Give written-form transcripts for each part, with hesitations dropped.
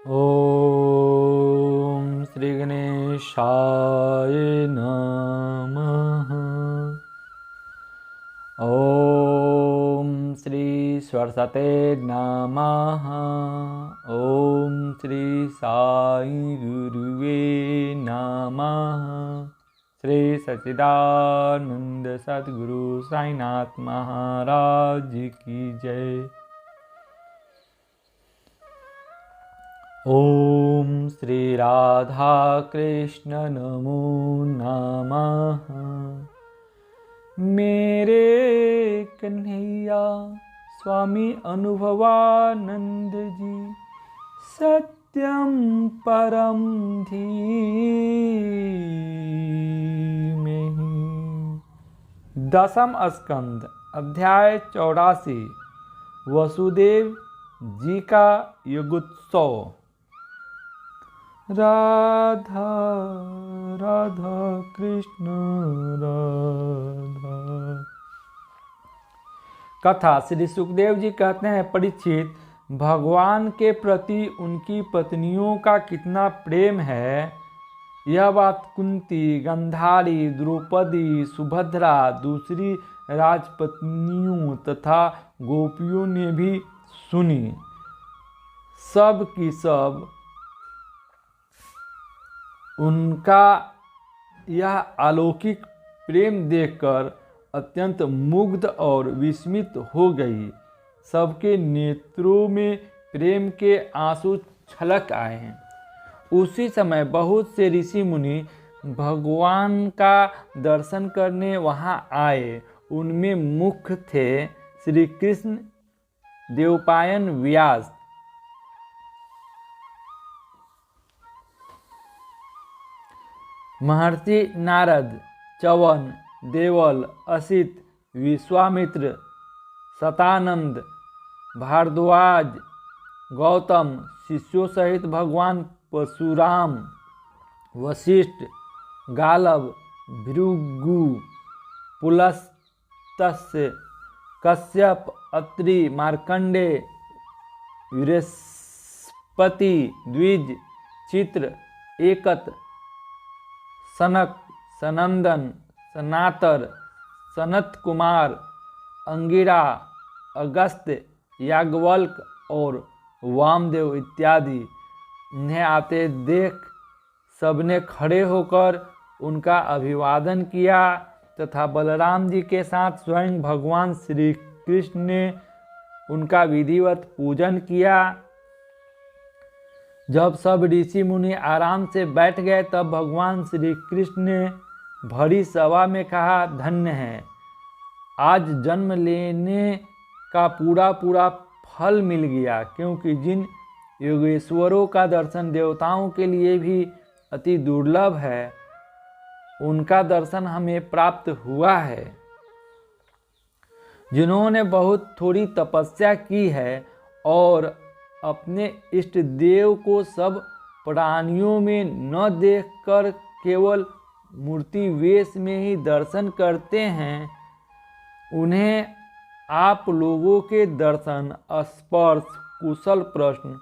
ओम श्री गणेशाय नमः। ओम श्री सरस्वते नमः। ओम श्री साई गुरुवे नमः। श्री सच्चिदानंद सद्गुरु साईनाथ महाराज की जय। ओम श्री राधा कृष्ण नमो नमः। मेरे कन्हैया स्वामी अनुभवानंद जी सत्यम परम धीमहि। दसम स्कंद अध्याय 84 वसुदेव जी का युगोत्सव। राधा राधा कृष्ण राधा। कथा। श्री सुखदेव जी कहते हैं, परीक्षित, भगवान के प्रति उनकी पत्नियों का कितना प्रेम है, यह बात कुंती, गांधारी, द्रौपदी, सुभद्रा, दूसरी राजपत्नियों तथा गोपियों ने भी सुनी। सब की सब उनका यह अलौकिक प्रेम देखकर अत्यंत मुग्ध और विस्मित हो गई। सबके नेत्रों में प्रेम के आंसू छलक आए हैं। उसी समय बहुत से ऋषि मुनि भगवान का दर्शन करने वहां आए। उनमें मुख्य थे श्री कृष्ण, देवपायन, व्यास, महर्षि नारद, च्यवन, देवल, असित, विश्वामित्र, शतानंद, भारद्वाज, गौतम, शिष्यों सहित भगवान परशुराम, वशिष्ठ, गालव, भृगु, पुलस्त्य, कश्यप, अत्रि, मार्कंडे, बृहस्पति, द्विज, चित्र, एकत, सनक, सनंदन, सनातर, सनत कुमार, अंगिरा, अगस्त्य, याज्ञवल्क और वामदेव इत्यादि। उन्हें आते देख सबने खड़े होकर उनका अभिवादन किया तथा बलराम जी के साथ स्वयं भगवान श्री कृष्ण ने उनका विधिवत पूजन किया। जब सब ऋषि मुनि आराम से बैठ गए तब भगवान श्री कृष्ण ने भरी सभा में कहा, धन्य है, आज जन्म लेने का पूरा फल मिल गया, क्योंकि जिन योगेश्वरों का दर्शन देवताओं के लिए भी अति दुर्लभ है, उनका दर्शन हमें प्राप्त हुआ है। जिन्होंने बहुत थोड़ी तपस्या की है और अपने इष्ट देव को सब प्राणियों में न देखकर केवल मूर्ति वेश में ही दर्शन करते हैं, उन्हें आप लोगों के दर्शन, स्पर्श, कुशल प्रश्न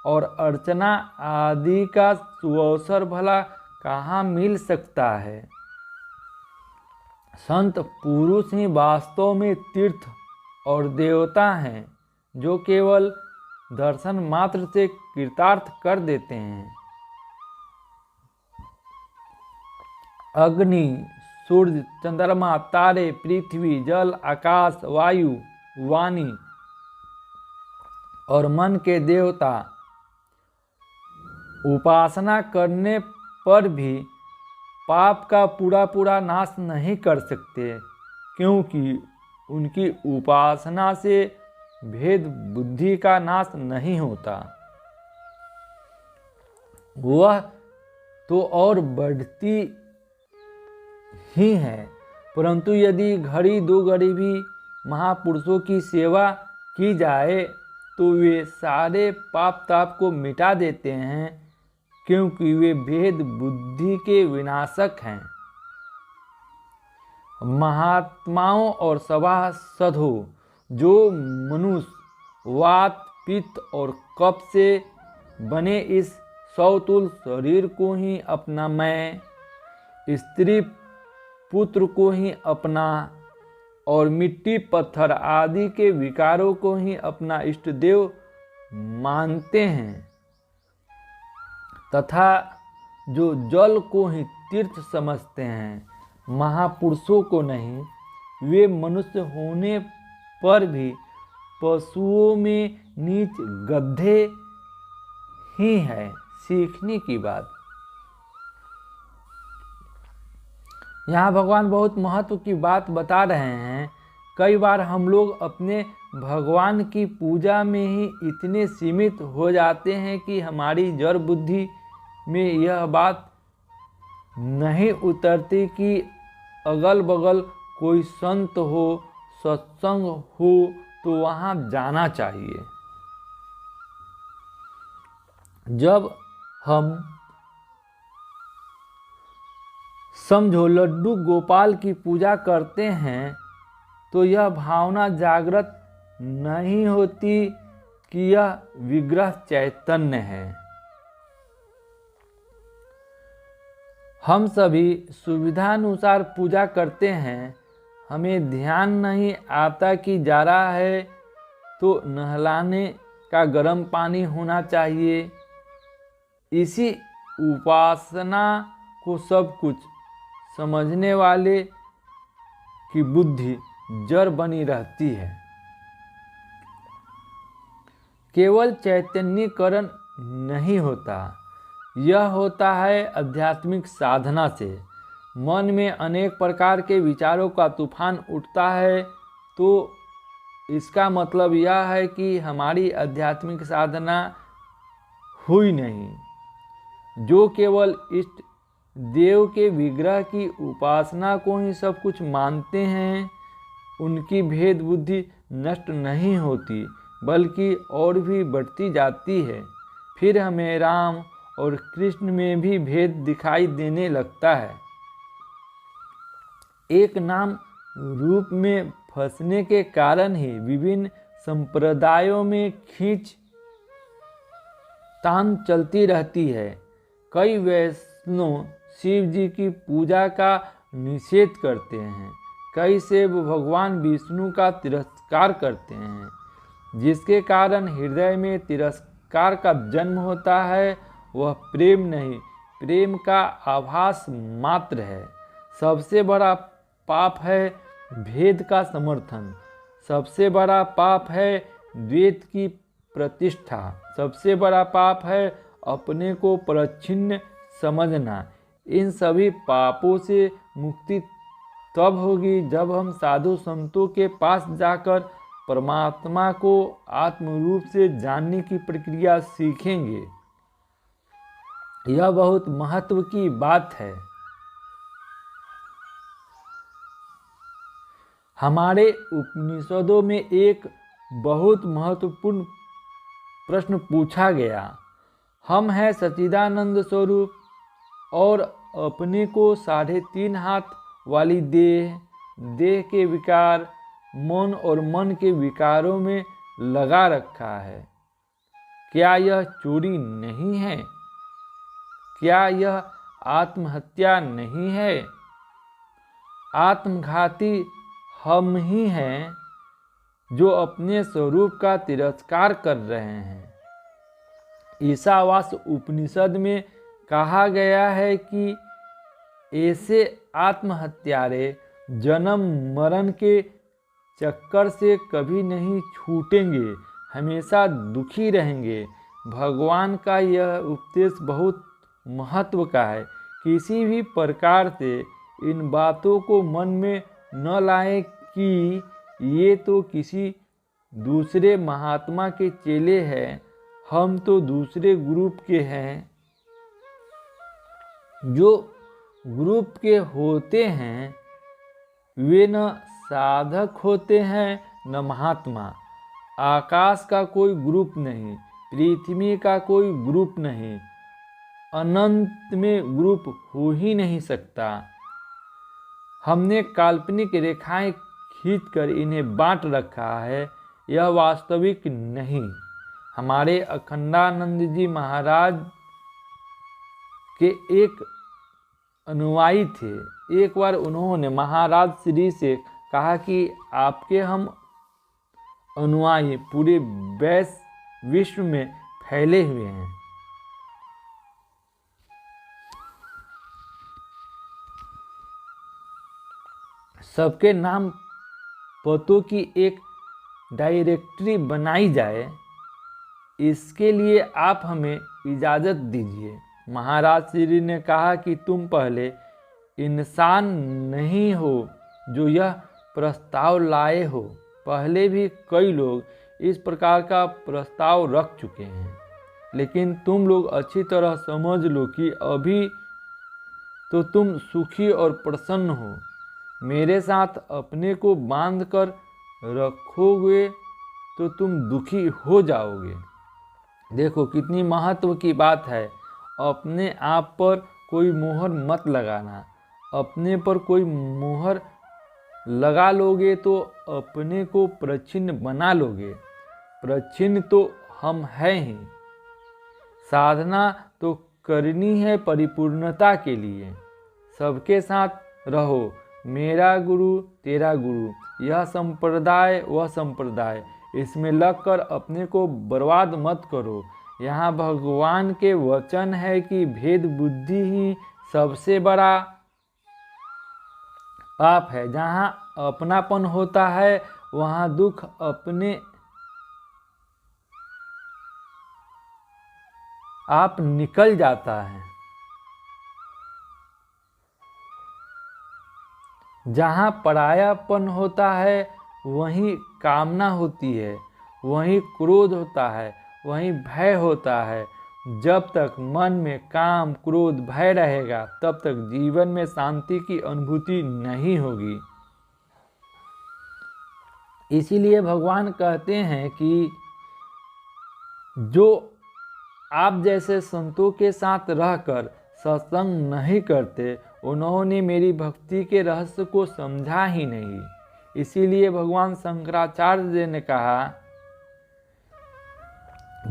और अर्चना आदि का सुअवसर भला कहाँ मिल सकता है। संत पुरुष ही वास्तव में तीर्थ और देवता हैं, जो केवल दर्शन मात्र से कृतार्थ कर देते हैं। अग्नि, सूर्य, चंद्रमा, तारे, पृथ्वी, जल, आकाश, वायु, वाणी और मन के देवता उपासना करने पर भी पाप का पूरा नाश नहीं कर सकते, क्योंकि उनकी उपासना से भेद बुद्धि का नाश नहीं होता। वह तो और बढ़ती ही है, परंतु यदि घड़ी दो घड़ी भी महापुरुषों की सेवा की जाए तो वे सारे पाप ताप को मिटा देते हैं, क्योंकि वे भेद बुद्धि के विनाशक हैं। महात्माओं और सभासदों, जो मनुष्य वात, पित्त और कफ से बने इस सौतुल शरीर को ही अपना मैं, स्त्री पुत्र को ही अपना और मिट्टी पत्थर आदि के विकारों को ही अपना इष्ट देव मानते हैं तथा जो जल को ही तीर्थ समझते हैं, महापुरुषों को नहीं, वे मनुष्य होने पर भी पशुओं में नीच गधे ही है। सीखने की बात, यहाँ भगवान बहुत महत्व की बात बता रहे हैं। कई बार हम लोग अपने भगवान की पूजा में ही इतने सीमित हो जाते हैं कि हमारी जड़ बुद्धि में यह बात नहीं उतरती कि अगल बगल कोई संत हो, सत्संग हो तो वहाँ जाना चाहिए। जब हम समझो लड्डू गोपाल की पूजा करते हैं तो यह भावना जागृत नहीं होती कि यह विग्रह चैतन्य है। हम सभी सुविधानुसार पूजा करते हैं, हमें ध्यान नहीं आता कि जा रहा है तो नहलाने का गर्म पानी होना चाहिए। इसी उपासना को सब कुछ समझने वाले की बुद्धि जड़ बनी रहती है। केवल चैतन्यकरण नहीं होता, यह होता है आध्यात्मिक साधना से। मन में अनेक प्रकार के विचारों का तूफान उठता है तो इसका मतलब यह है कि हमारी आध्यात्मिक साधना हुई नहीं। जो केवल इष्ट देव के विग्रह की उपासना को ही सब कुछ मानते हैं, उनकी भेद बुद्धि नष्ट नहीं होती बल्कि और भी बढ़ती जाती है। फिर हमें राम और कृष्ण में भी भेद दिखाई देने लगता है। एक नाम रूप में फंसने के कारण ही विभिन्न संप्रदायों में खींच तान चलती रहती है। कई वैष्णव शिव जी की पूजा का निषेध करते हैं, कई सेव भगवान विष्णु का तिरस्कार करते हैं, जिसके कारण हृदय में तिरस्कार का जन्म होता है। वह प्रेम नहीं, प्रेम का आभास मात्र है। सबसे बड़ा पाप है भेद का समर्थन, सबसे बड़ा पाप है द्वैत की प्रतिष्ठा, सबसे बड़ा पाप है अपने को परिच्छिन्न समझना। इन सभी पापों से मुक्ति तब होगी जब हम साधु संतों के पास जाकर परमात्मा को आत्म रूप से जानने की प्रक्रिया सीखेंगे। यह बहुत महत्व की बात है। हमारे उपनिषदों में एक बहुत महत्वपूर्ण प्रश्न पूछा गया। हम हैं सच्चिदानंद स्वरूप और अपने को 3.5 हाथ वाली देह के विकार, मन और मन के विकारों में लगा रखा है। क्या यह चोरी नहीं है? क्या यह आत्महत्या नहीं है? आत्मघाती हम ही हैं जो अपने स्वरूप का तिरस्कार कर रहे हैं। ईशावास्य उपनिषद में कहा गया है कि ऐसे आत्महत्यारे जन्म मरण के चक्कर से कभी नहीं छूटेंगे, हमेशा दुखी रहेंगे। भगवान का यह उपदेश बहुत महत्व का है। किसी भी प्रकार से इन बातों को मन में न लाएं कि ये तो किसी दूसरे महात्मा के चेले हैं, हम तो दूसरे ग्रुप के हैं। जो ग्रुप के होते हैं वे न साधक होते हैं न महात्मा। आकाश का कोई ग्रुप नहीं, पृथ्वी का कोई ग्रुप नहीं, अनंत में ग्रुप हो ही नहीं सकता। हमने काल्पनिक रेखाएं खींचकर इन्हें बांट रखा है, यह वास्तविक नहीं। हमारे अखंडानंद जी महाराज के एक अनुयायी थे। एक बार उन्होंने महाराज श्री से कहा कि आपके हम अनुयायी पूरे विश्व में फैले हुए हैं। सबके नाम पतों की एक डायरेक्टरी बनाई जाए, इसके लिए आप हमें इजाज़त दीजिए। महाराज श्री ने कहा कि तुम पहले इंसान नहीं हो जो यह प्रस्ताव लाए हो, पहले भी कई लोग इस प्रकार का प्रस्ताव रख चुके हैं, लेकिन तुम लोग अच्छी तरह समझ लो कि अभी तो तुम सुखी और प्रसन्न हो। मेरे साथ अपने को बांध कर रखोगे तो तुम दुखी हो जाओगे। देखो कितनी महत्व की बात है। अपने आप पर कोई मोहर मत लगाना। अपने पर कोई मोहर लगा लोगे तो अपने को प्रच्छिन्न बना लोगे। प्रच्छिन्न तो हम हैं ही। साधना तो करनी है परिपूर्णता के लिए। सबके साथ रहो, मेरा गुरु तेरा गुरु, यह संप्रदाय वह संप्रदाय, इसमें लगकर अपने को बर्बाद मत करो। यहाँ भगवान के वचन है कि भेद बुद्धि ही सबसे बड़ा पाप है। जहाँ अपनापन होता है वहाँ दुख अपने आप निकल जाता है। जहाँ परायापन होता है वहीं कामना होती है, वहीं क्रोध होता है, वहीं भय होता है। जब तक मन में काम क्रोध भय रहेगा तब तक जीवन में शांति की अनुभूति नहीं होगी। इसीलिए भगवान कहते हैं कि जो आप जैसे संतों के साथ रहकर सत्संग नहीं करते, उन्होंने मेरी भक्ति के रहस्य को समझा ही नहीं। इसीलिए भगवान शंकराचार्य ने कहा,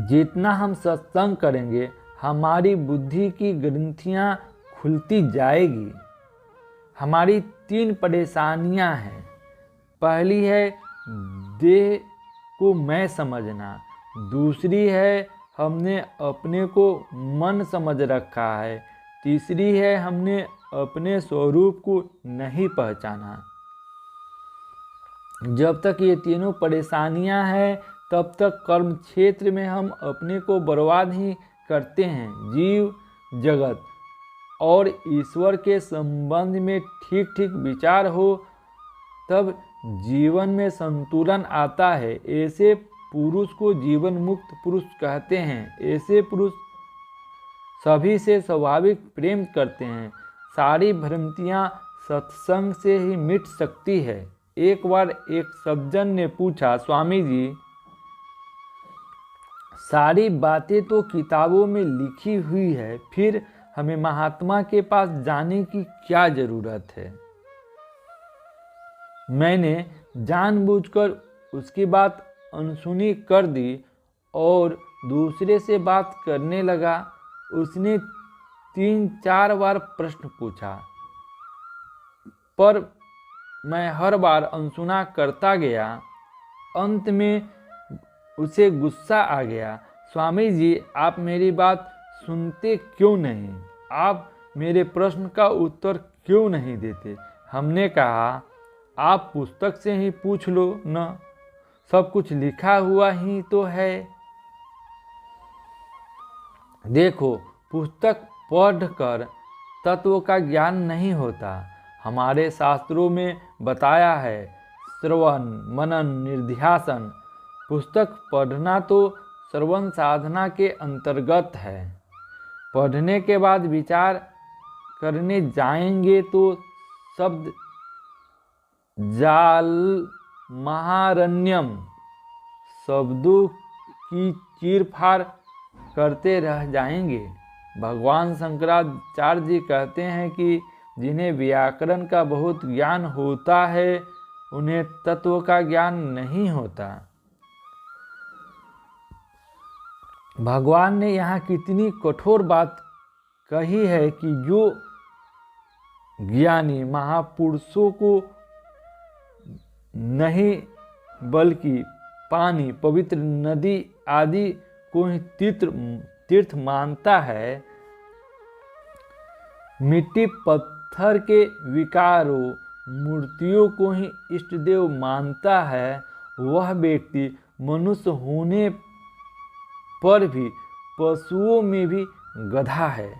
जितना हम सत्संग करेंगे हमारी बुद्धि की ग्रंथियां खुलती जाएगी। हमारी 3 परेशानियां हैं। पहली है देह को मैं समझना, दूसरी है हमने अपने को मन समझ रखा है, तीसरी है हमने अपने स्वरूप को नहीं पहचाना। जब तक ये तीनों परेशानियां हैं तब तक कर्म क्षेत्र में हम अपने को बर्बाद ही करते हैं। जीव जगत और ईश्वर के संबंध में ठीक ठीक विचार हो तब जीवन में संतुलन आता है। ऐसे पुरुष को जीवन मुक्त पुरुष कहते हैं। ऐसे पुरुष सभी से स्वाभाविक प्रेम करते हैं। सारी भ्रांतियाँ सत्संग से ही मिट सकती है। एक बार एक सज्जन ने पूछा, स्वामी जी सारी बातें तो किताबों में लिखी हुई है, फिर हमें महात्मा के पास जाने की क्या जरूरत है? मैंने जानबूझकर उसकी बात अनसुनी कर दी और दूसरे से बात करने लगा। उसने 3-4 बार प्रश्न पूछा, पर मैं हर बार अनसुना करता गया। अंत में उसे गुस्सा आ गया। स्वामी जी आप मेरी बात सुनते क्यों नहीं? आप मेरे प्रश्न का उत्तर क्यों नहीं देते? हमने कहा आप पुस्तक से ही पूछ लो न, सब कुछ लिखा हुआ ही तो है। देखो पुस्तक पढ़कर तत्व का ज्ञान नहीं होता। हमारे शास्त्रों में बताया है श्रवण मनन निधिध्यासन। पुस्तक पढ़ना तो श्रवण साधना के अंतर्गत है। पढ़ने के बाद विचार करने जाएंगे तो शब्द जाल महारण्यम, शब्दों की चीरफाड़ करते रह जाएंगे। भगवान शंकराचार्य जी कहते हैं कि जिन्हें व्याकरण का बहुत ज्ञान होता है उन्हें तत्व का ज्ञान नहीं होता। भगवान ने यहाँ कितनी कठोर बात कही है कि जो ज्ञानी महापुरुषों को नहीं बल्कि पानी, पवित्र नदी आदि को ही तीर्थ मानता है, मिट्टी पत्थर के विकारों मूर्तियों को ही इष्टदेव मानता है, वह व्यक्ति मनुष्य होने पर भी पशुओं में भी गधा है।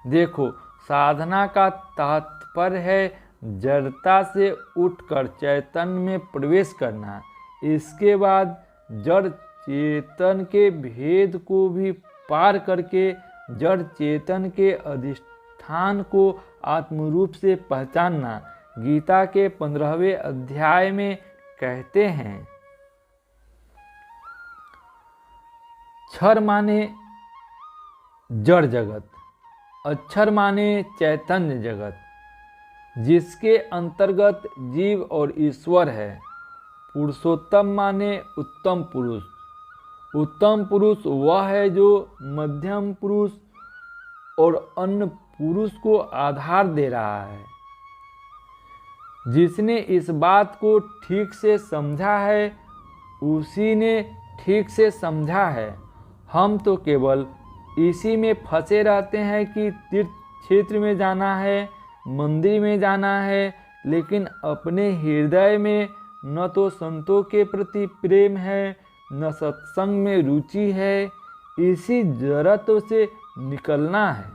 देखो, साधना का तात्पर्य है जड़ता से उठकर चैतन्य में प्रवेश करना। इसके बाद जड़ चेतन के भेद को भी पार करके जड़ चेतन के अधिष्ठान को आत्मरूप से पहचानना। गीता के 15वें अध्याय में कहते हैं, क्षर माने जड़ जगत, अक्षर माने चैतन्य जगत, जिसके अंतर्गत जीव और ईश्वर है। पुरुषोत्तम माने उत्तम पुरुष। उत्तम पुरुष वह है जो मध्यम पुरुष और अन्य पुरुष को आधार दे रहा है। जिसने इस बात को ठीक से समझा है उसी ने ठीक से समझा है। हम तो केवल इसी में फंसे रहते हैं कि तीर्थ क्षेत्र में जाना है, मंदिर में जाना है, लेकिन अपने हृदय में न तो संतों के प्रति प्रेम है, न सत्संग में रुचि है। इसी जड़तों से निकलना है।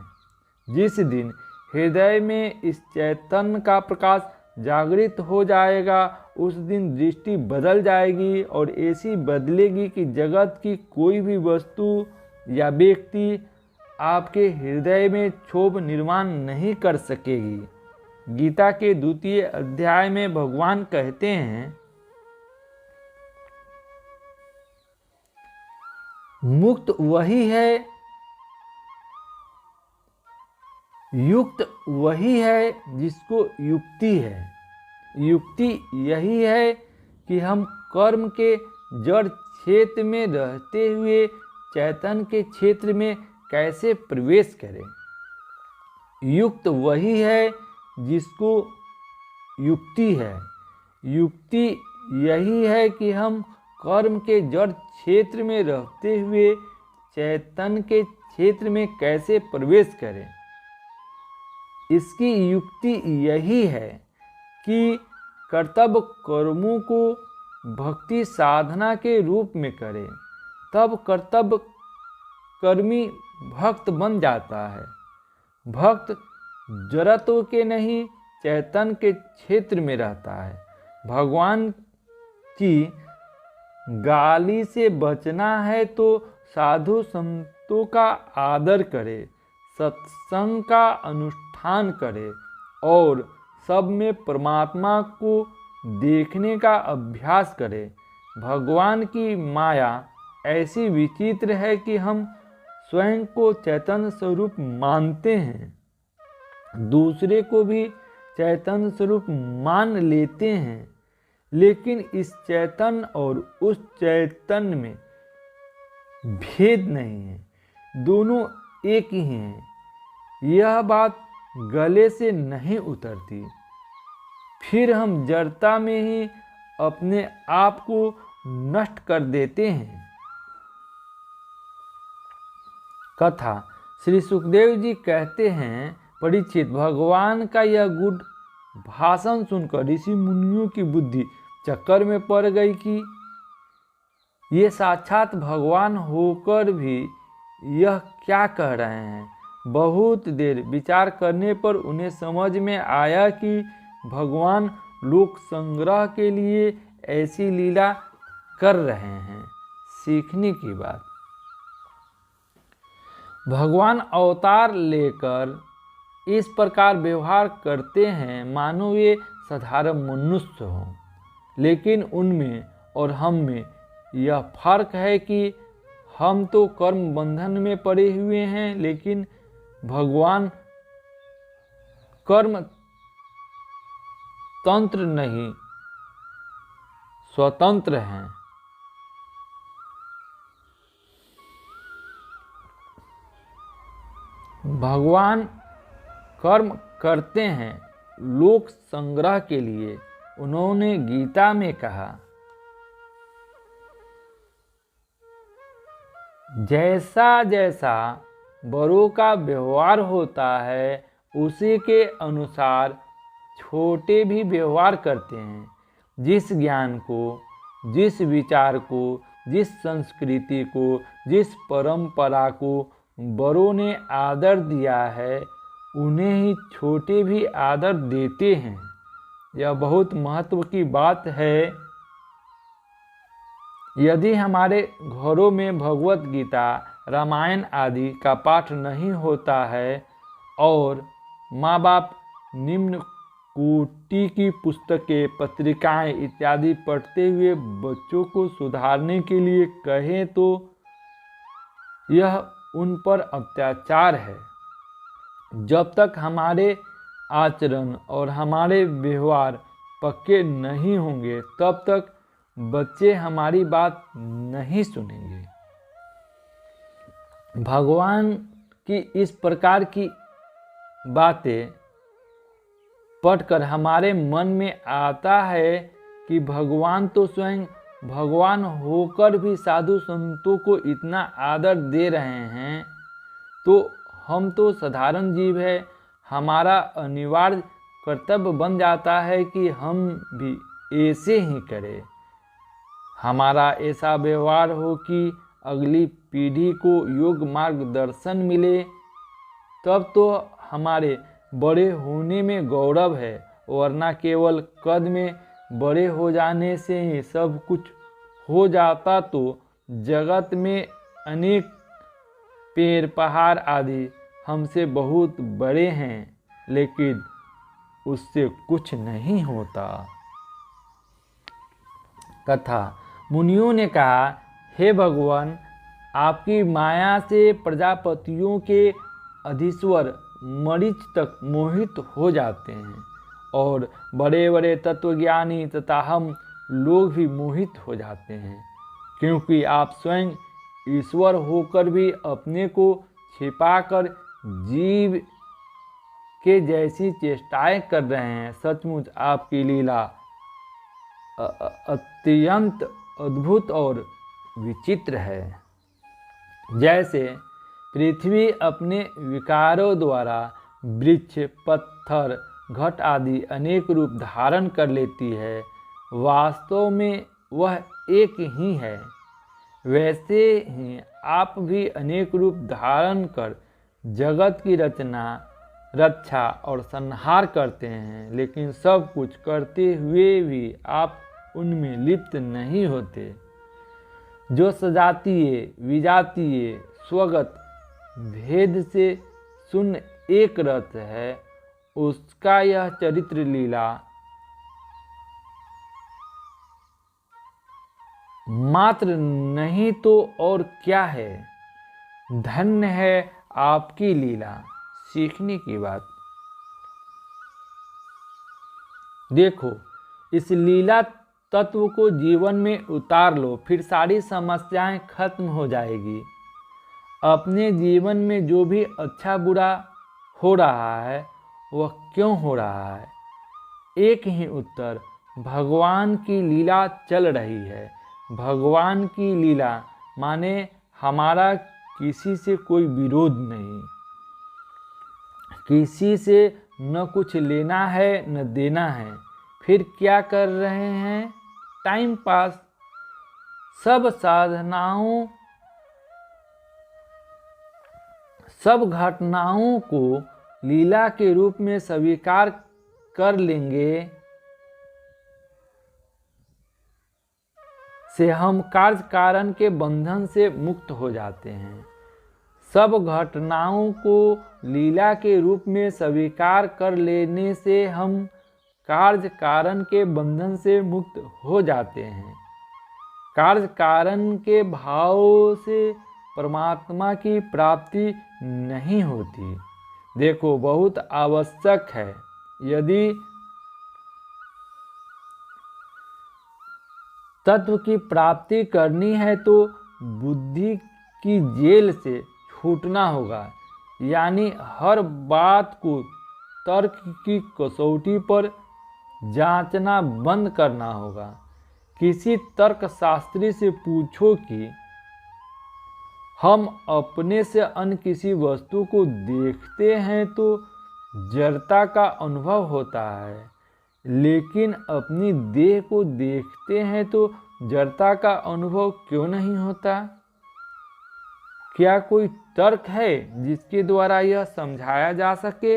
जिस दिन हृदय में इस चैतन्य का प्रकाश जागृत हो जाएगा, उस दिन दृष्टि बदल जाएगी और ऐसी बदलेगी कि जगत की कोई भी वस्तु या व्यक्ति आपके हृदय में क्षोभ निर्माण नहीं कर सकेगी। गीता के 2वें अध्याय में भगवान कहते हैं, मुक्त वही है, युक्त वही है जिसको युक्ति है। युक्ति यही है कि हम कर्म के जड़ क्षेत्र में रहते हुए चैतन्य के क्षेत्र में कैसे प्रवेश करें। युक्त वही है जिसको युक्ति है। युक्ति यही है कि हम कर्म के जड़ क्षेत्र में रहते हुए चैतन्य के क्षेत्र में कैसे प्रवेश करें। इसकी युक्ति यही है कि कर्तव्य कर्मों को भक्ति साधना के रूप में करें, तब कर्तव्य कर्मी भक्त बन जाता है। भक्त जड़तों के नहीं चैतन्य के क्षेत्र में रहता है। भगवान की गाली से बचना है तो साधु संतों का आदर करे, सत्संग का अनुष्ठान करे और सब में परमात्मा को देखने का अभ्यास करे। भगवान की माया ऐसी विचित्र है कि हम स्वयं को चैतन्य स्वरूप मानते हैं, दूसरे को भी चैतन्य स्वरूप मान लेते हैं, लेकिन इस चैतन्य और उस चैतन्य में भेद नहीं है, दोनों एक ही हैं। यह बात गले से नहीं उतरती। फिर हम जड़ता में ही अपने आप को नष्ट कर देते हैं। कथा श्री सुखदेव जी कहते हैं, परीक्षित, भगवान का यह गुड भाषण सुनकर ऋषि मुनियों की बुद्धि चक्कर में पड़ गई कि ये साक्षात भगवान होकर भी यह क्या कह रहे हैं। बहुत देर विचार करने पर उन्हें समझ में आया कि भगवान लोक संग्रह के लिए ऐसी लीला कर रहे हैं। सीखने की बात, भगवान अवतार लेकर इस प्रकार व्यवहार करते हैं मानो वे साधारण मनुष्य हों, लेकिन उनमें और हम में यह फर्क है कि हम तो कर्म बंधन में पड़े हुए हैं, लेकिन भगवान कर्म तंत्र नहीं, स्वतंत्र हैं। भगवान कर्म करते हैं लोक संग्रह के लिए। उन्होंने गीता में कहा, जैसा जैसा बड़ों का व्यवहार होता है उसी के अनुसार छोटे भी व्यवहार करते हैं। जिस ज्ञान को, जिस विचार को, जिस संस्कृति को, जिस परंपरा को बड़ों ने आदर दिया है उन्हें ही छोटे भी आदर देते हैं। यह बहुत महत्व की बात है। यदि हमारे घरों में भगवत गीता, रामायण आदि का पाठ नहीं होता है और माँ बाप निम्न कोटि की पुस्तकें, पत्रिकाएं इत्यादि पढ़ते हुए बच्चों को सुधारने के लिए कहें तो यह उन पर अत्याचार है। जब तक हमारे आचरण और हमारे व्यवहार पक्के नहीं होंगे तब तक बच्चे हमारी बात नहीं सुनेंगे। भगवान की इस प्रकार की बातें पढ़कर हमारे मन में आता है कि भगवान तो स्वयं भगवान होकर भी साधु संतों को इतना आदर दे रहे हैं, तो हम तो साधारण जीव है। हमारा अनिवार्य कर्तव्य बन जाता है कि हम भी ऐसे ही करें। हमारा ऐसा व्यवहार हो कि अगली पीढ़ी को योग मार्गदर्शन मिले, तब तो हमारे बड़े होने में गौरव है। वरना केवल कद में बड़े हो जाने से ही सब कुछ हो जाता तो जगत में अनेक पेड़ पहाड़ आदि हमसे बहुत बड़े हैं लेकिन उससे कुछ नहीं होता। कथा। मुनियों ने कहा, हे भगवान, आपकी माया से प्रजापतियों के अधीश्वर मरीच तक मोहित हो जाते हैं और बड़े बड़े तत्वज्ञानी तथा हम लोग भी मोहित हो जाते हैं, क्योंकि आप स्वयं ईश्वर होकर भी अपने को छिपाकर जीव के जैसी चेष्टाएं कर रहे हैं। सचमुच आपकी लीला अत्यंत अद्भुत और विचित्र है। जैसे पृथ्वी अपने विकारों द्वारा वृक्ष, पत्थर, घट आदि अनेक रूप धारण कर लेती है, वास्तव में वह एक ही है। वैसे ही आप भी अनेक रूप धारण कर जगत की रचना, रक्षा और संहार करते हैं, लेकिन सब कुछ करते हुए भी आप उनमें लिप्त नहीं होते। जो सजातीय, विजातीय, स्वगत भेद से शून्य एक रस है, उसका यह चरित्र लीला मात्र नहीं तो और क्या है। धन्य है आपकी लीला। सीखने की बात। देखो, इस लीला तत्व को जीवन में उतार लो, फिर सारी समस्याएं खत्म हो जाएगी। अपने जीवन में जो भी अच्छा बुरा हो रहा है वह क्यों हो रहा है? एक ही उत्तर, भगवान की लीला चल रही है। भगवान की लीला माने हमारा किसी से कोई विरोध नहीं, किसी से न कुछ लेना है न देना है। फिर क्या कर रहे हैं? Time pass. सब साधनाओं, सब घटनाओं को लीला के रूप में स्वीकार कर लेंगे से हम कार्य कारण के बंधन से मुक्त हो जाते हैं। सब घटनाओं को लीला के रूप में स्वीकार कर लेने से हम कार्य कारण के बंधन से मुक्त हो जाते हैं। कार्य कारण के भाव से परमात्मा की प्राप्ति नहीं होती। देखो, बहुत आवश्यक है। यदि तत्व की प्राप्ति करनी है तो बुद्धि की जेल से छूटना होगा। यानी हर बात को तर्क की कसौटी पर जांचना बंद करना होगा। किसी तर्कशास्त्री से पूछो कि हम अपने से अन्य किसी वस्तु को देखते हैं तो जड़ता का अनुभव होता है, लेकिन अपनी देह को देखते हैं तो जड़ता का अनुभव क्यों नहीं होता? क्या कोई तर्क है जिसके द्वारा यह समझाया जा सके?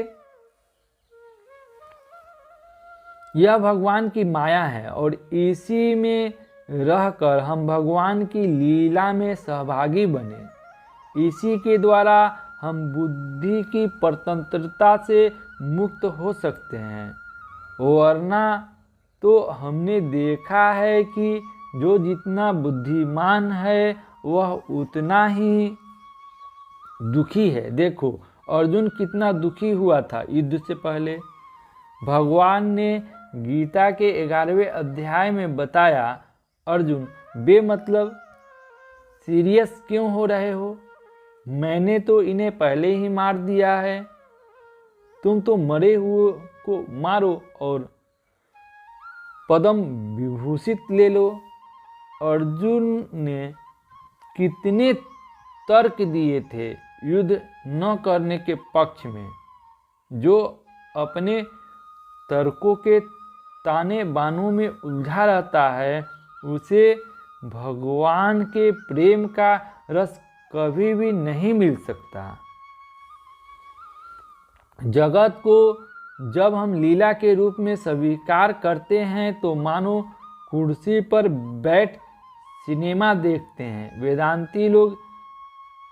यह भगवान की माया है और इसी में रहकर हम भगवान की लीला में सहभागी बने। इसी के द्वारा हम बुद्धि की परतंत्रता से मुक्त हो सकते हैं, वरना तो हमने देखा है कि जो जितना बुद्धिमान है वह उतना ही दुखी है। देखो अर्जुन कितना दुखी हुआ था युद्ध से पहले। भगवान ने गीता के 11वें अध्याय में बताया, अर्जुन बेमतलब सीरियस क्यों हो रहे हो? मैंने तो इन्हें पहले ही मार दिया है, तुम तो मरे हुए को मारो और पद्म विभूषित ले लो। अर्जुन ने कितने तर्क दिए थे युद्ध न करने के पक्ष में। जो अपने तर्कों के ताने बानों में उलझा रहता है उसे भगवान के प्रेम का रस कभी भी नहीं मिल सकता। जगत को जब हम लीला के रूप में स्वीकार करते हैं तो मानो कुर्सी पर बैठ सिनेमा देखते हैं। वेदांती लोग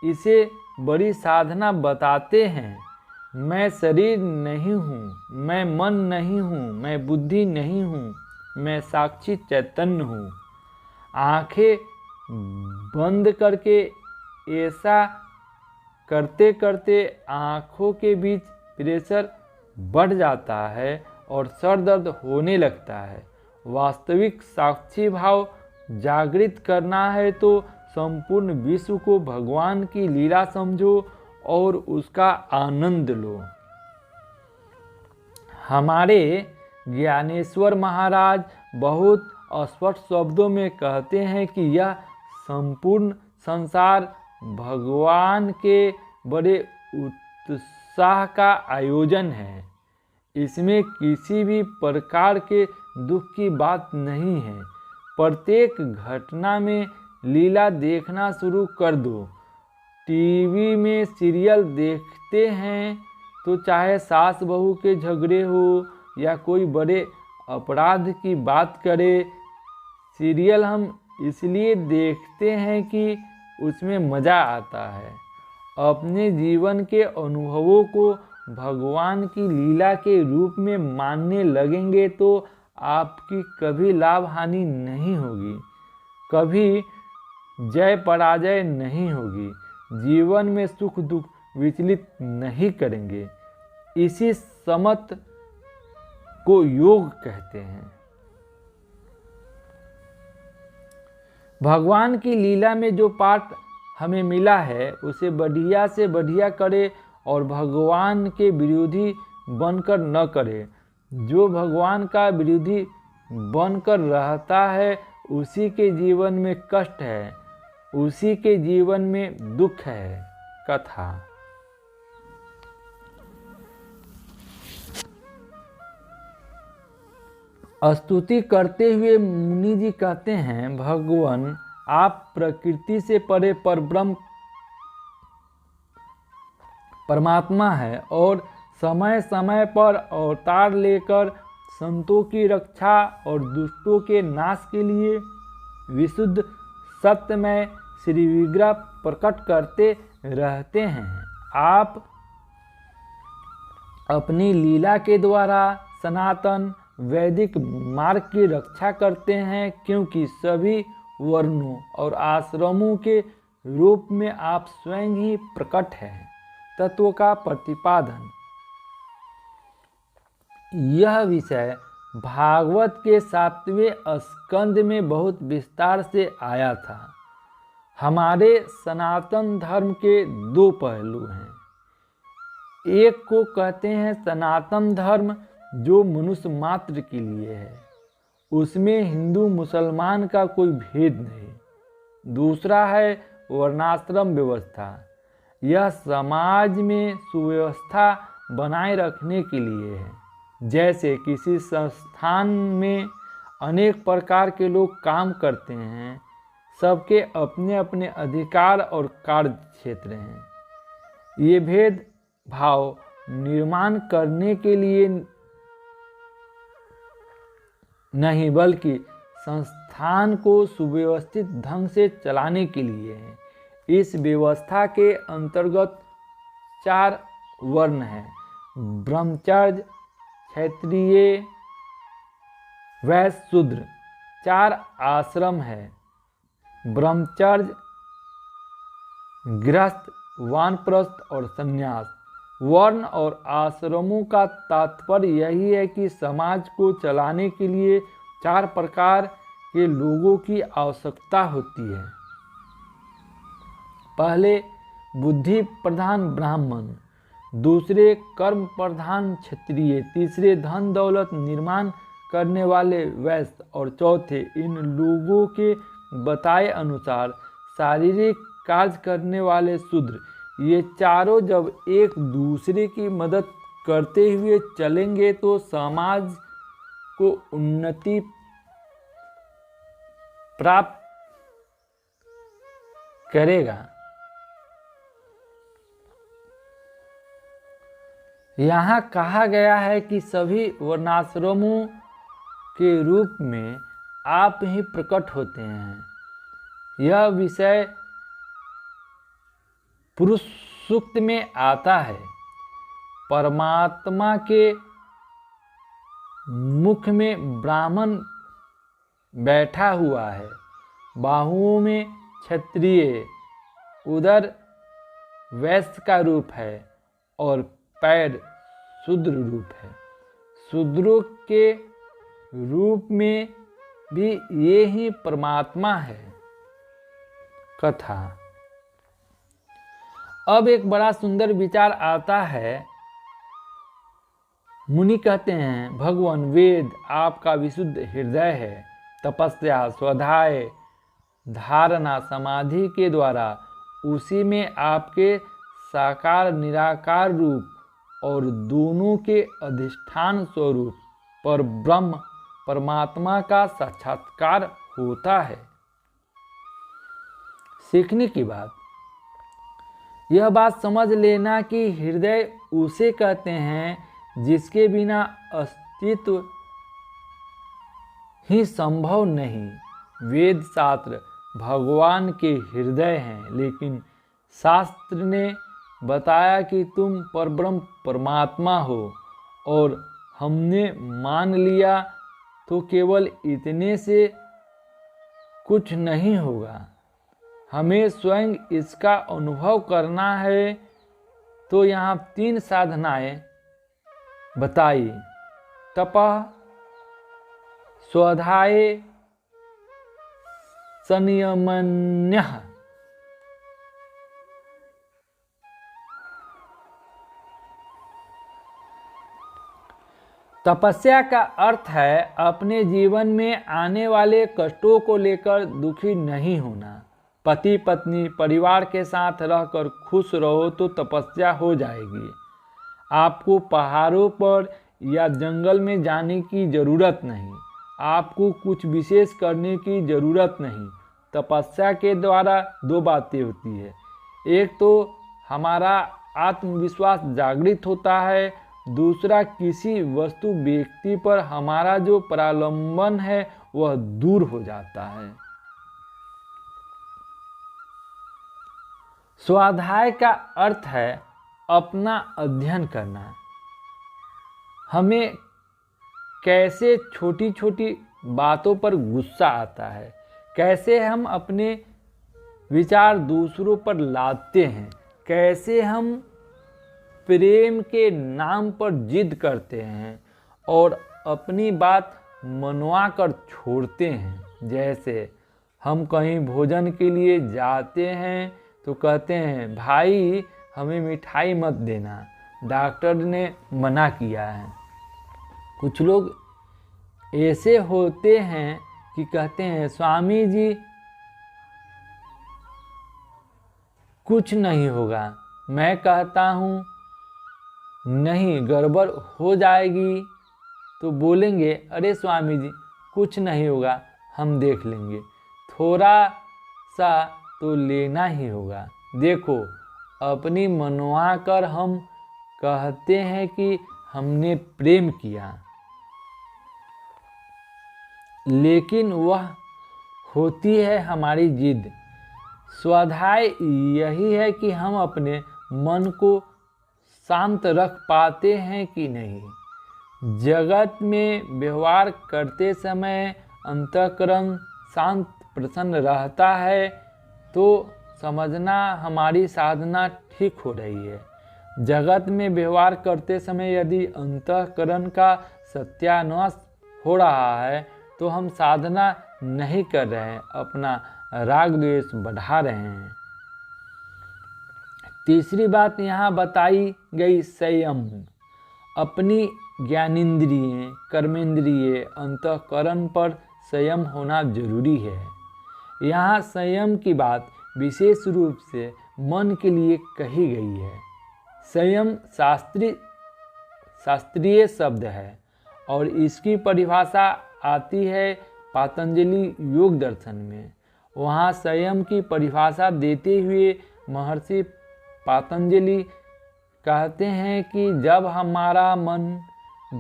इसे बड़ी साधना बताते हैं। मैं शरीर नहीं हूँ, मैं मन नहीं हूँ, मैं बुद्धि नहीं हूँ, मैं साक्षी चैतन्य हूँ। आंखें बंद करके ऐसा करते करते आँखों के बीच प्रेशर बढ़ जाता है और सर दर्द होने लगता है। वास्तविक साक्षी भाव जागृत करना है तो संपूर्ण विश्व को भगवान की लीला समझो और उसका आनंद लो। हमारे ज्ञानेश्वर महाराज बहुत स्पष्ट शब्दों में कहते हैं कि यह संपूर्ण संसार भगवान के बड़े उत्साह का आयोजन है। इसमें किसी भी प्रकार के दुख की बात नहीं है। प्रत्येक घटना में लीला देखना शुरू कर दो। टीवी में सीरियल देखते हैं तो चाहे सास बहू के झगड़े हो या कोई बड़े अपराध की बात करे, सीरियल हम इसलिए देखते हैं कि उसमें मज़ा आता है। अपने जीवन के अनुभवों को भगवान की लीला के रूप में मानने लगेंगे तो आपकी कभी लाभ हानि नहीं होगी, कभी जय पराजय नहीं होगी। जीवन में सुख दुख विचलित नहीं करेंगे। इसी समत को योग कहते हैं। भगवान की लीला में जो पाठ हमें मिला है उसे बढ़िया से बढ़िया करे और भगवान के विरोधी बनकर न करे। जो भगवान का विरोधी बनकर रहता है उसी के जीवन में कष्ट है, उसी के जीवन में दुख है। कथा। स्तुति करते हुए मुनि जी कहते हैं, भगवान आप प्रकृति से परे परब्रह्म परमात्मा है और समय समय पर अवतार लेकर संतों की रक्षा और दुष्टों के नाश के लिए विशुद्ध सत्यमय श्री विग्रह प्रकट करते रहते हैं। आप अपनी लीला के द्वारा सनातन वैदिक मार्ग की रक्षा करते हैं, क्योंकि सभी वर्णों और आश्रमों के रूप में आप स्वयं ही प्रकट हैं। तत्व का प्रतिपादन। यह विषय भागवत के 7वें स्कंद में बहुत विस्तार से आया था। हमारे सनातन धर्म के 2 पहलू हैं, एक को कहते हैं सनातन धर्म, जो मनुष्य मात्र के लिए है, उसमें हिंदू मुसलमान का कोई भेद नहीं। दूसरा है वर्णाश्रम व्यवस्था, यह समाज में सुव्यवस्था बनाए रखने के लिए है। जैसे किसी संस्थान में अनेक प्रकार के लोग काम करते हैं, सबके अपने अपने अधिकार और कार्य क्षेत्र हैं। ये भेद भाव निर्माण करने के लिए नहीं, बल्कि संस्थान को सुव्यवस्थित ढंग से चलाने के लिए है। इस व्यवस्था के अंतर्गत 4 वर्ण हैं: ब्रह्मचर्य, क्षत्रिय, वैश्य, शूद्र। 4 आश्रम है: ब्रह्मचर्य, गृहस्थ, वानप्रस्थ और संन्यास। वर्ण और आश्रमों का तात्पर्य यही है कि समाज को चलाने के लिए 4 प्रकार के लोगों की आवश्यकता होती है। पहले बुद्धि प्रधान ब्राह्मण, दूसरे कर्म प्रधान क्षत्रिय, तीसरे धन दौलत निर्माण करने वाले वैश्य और चौथे इन लोगों के बताए अनुसार शारीरिक कार्य करने वाले शूद्र। ये चारों जब एक दूसरे की मदद करते हुए चलेंगे तो समाज को उन्नति प्राप्त करेगा। यहाँ कहा गया है कि सभी वर्णाश्रमों के रूप में आप ही प्रकट होते हैं। यह विषय पुरुष सूक्त में आता है। परमात्मा के मुख में ब्राह्मण बैठा हुआ है, बाहुओं में क्षत्रिय, उदर वैश्य का रूप है और पैर शूद्र रूप है। शूद्रों के रूप में भी ये ही परमात्मा है। कथा। अब एक बड़ा सुंदर विचार आता है। मुनि कहते हैं, भगवान वेद आपका विशुद्ध हृदय है। तपस्या, स्वाध्याय, धारणा, समाधि के द्वारा उसी में आपके साकार निराकार रूप और दोनों के अधिष्ठान स्वरूप पर ब्रह्म परमात्मा का साक्षात्कार होता है। सीखने की बात, यह बात समझ लेना कि हृदय उसे कहते हैं जिसके बिना अस्तित्व ही संभव नहीं। वेद शास्त्र भगवान के हृदय हैं, लेकिन शास्त्र ने बताया कि तुम परब्रह्म परमात्मा हो और हमने मान लिया तो केवल इतने से कुछ नहीं होगा, हमें स्वयं इसका अनुभव करना है। तो यहाँ 3 साधनाएं बताई: तपः, स्वाध्याय, संयमन्यः। तपस्या का अर्थ है अपने जीवन में आने वाले कष्टों को लेकर दुखी नहीं होना। पति पत्नी परिवार के साथ रहकर खुश रहो तो तपस्या हो जाएगी। आपको पहाड़ों पर या जंगल में जाने की ज़रूरत नहीं, आपको कुछ विशेष करने की ज़रूरत नहीं। तपस्या के द्वारा 2 बातें होती है। एक तो हमारा आत्मविश्वास जागृत होता है, दूसरा किसी वस्तु व्यक्ति पर हमारा जो प्रलंबन है वह दूर हो जाता है। स्वाध्याय का अर्थ है अपना अध्ययन करना। हमें कैसे छोटी छोटी बातों पर गुस्सा आता है, कैसे हम अपने विचार दूसरों पर लादते हैं, कैसे हम प्रेम के नाम पर जिद करते हैं और अपनी बात मनवा कर छोड़ते हैं। जैसे हम कहीं भोजन के लिए जाते हैं तो कहते हैं, भाई हमें मिठाई मत देना, डॉक्टर ने मना किया है। कुछ लोग ऐसे होते हैं कि कहते हैं स्वामी जी कुछ नहीं होगा। मैं कहता हूँ नहीं, गड़बड़ हो जाएगी। तो बोलेंगे अरे स्वामी जी कुछ नहीं होगा, हम देख लेंगे। थोड़ा सा तो लेना ही होगा। देखो, अपनी मनवा कर हम कहते हैं कि हमने प्रेम किया, लेकिन वह होती है हमारी जिद। स्वाध्याय यही है कि हम अपने मन को शांत रख पाते हैं कि नहीं। जगत में व्यवहार करते समय अंतःकरण शांत प्रसन्न रहता है तो समझना हमारी साधना ठीक हो रही है। जगत में व्यवहार करते समय यदि अंतःकरण का सत्यानाश हो रहा है तो हम साधना नहीं कर रहे हैं, अपना राग द्वेष बढ़ा रहे हैं। तीसरी बात यहाँ बताई गई संयम। अपनी ज्ञानेंद्रिय, कर्मेंद्रिय, अंतःकरण पर संयम होना जरूरी है। यहाँ संयम की बात विशेष रूप से मन के लिए कही गई है। संयम शास्त्रीय शब्द है और इसकी परिभाषा आती है पातंजलि योग दर्शन में। वहाँ संयम की परिभाषा देते हुए महर्षि पातंजलि कहते हैं कि जब हमारा मन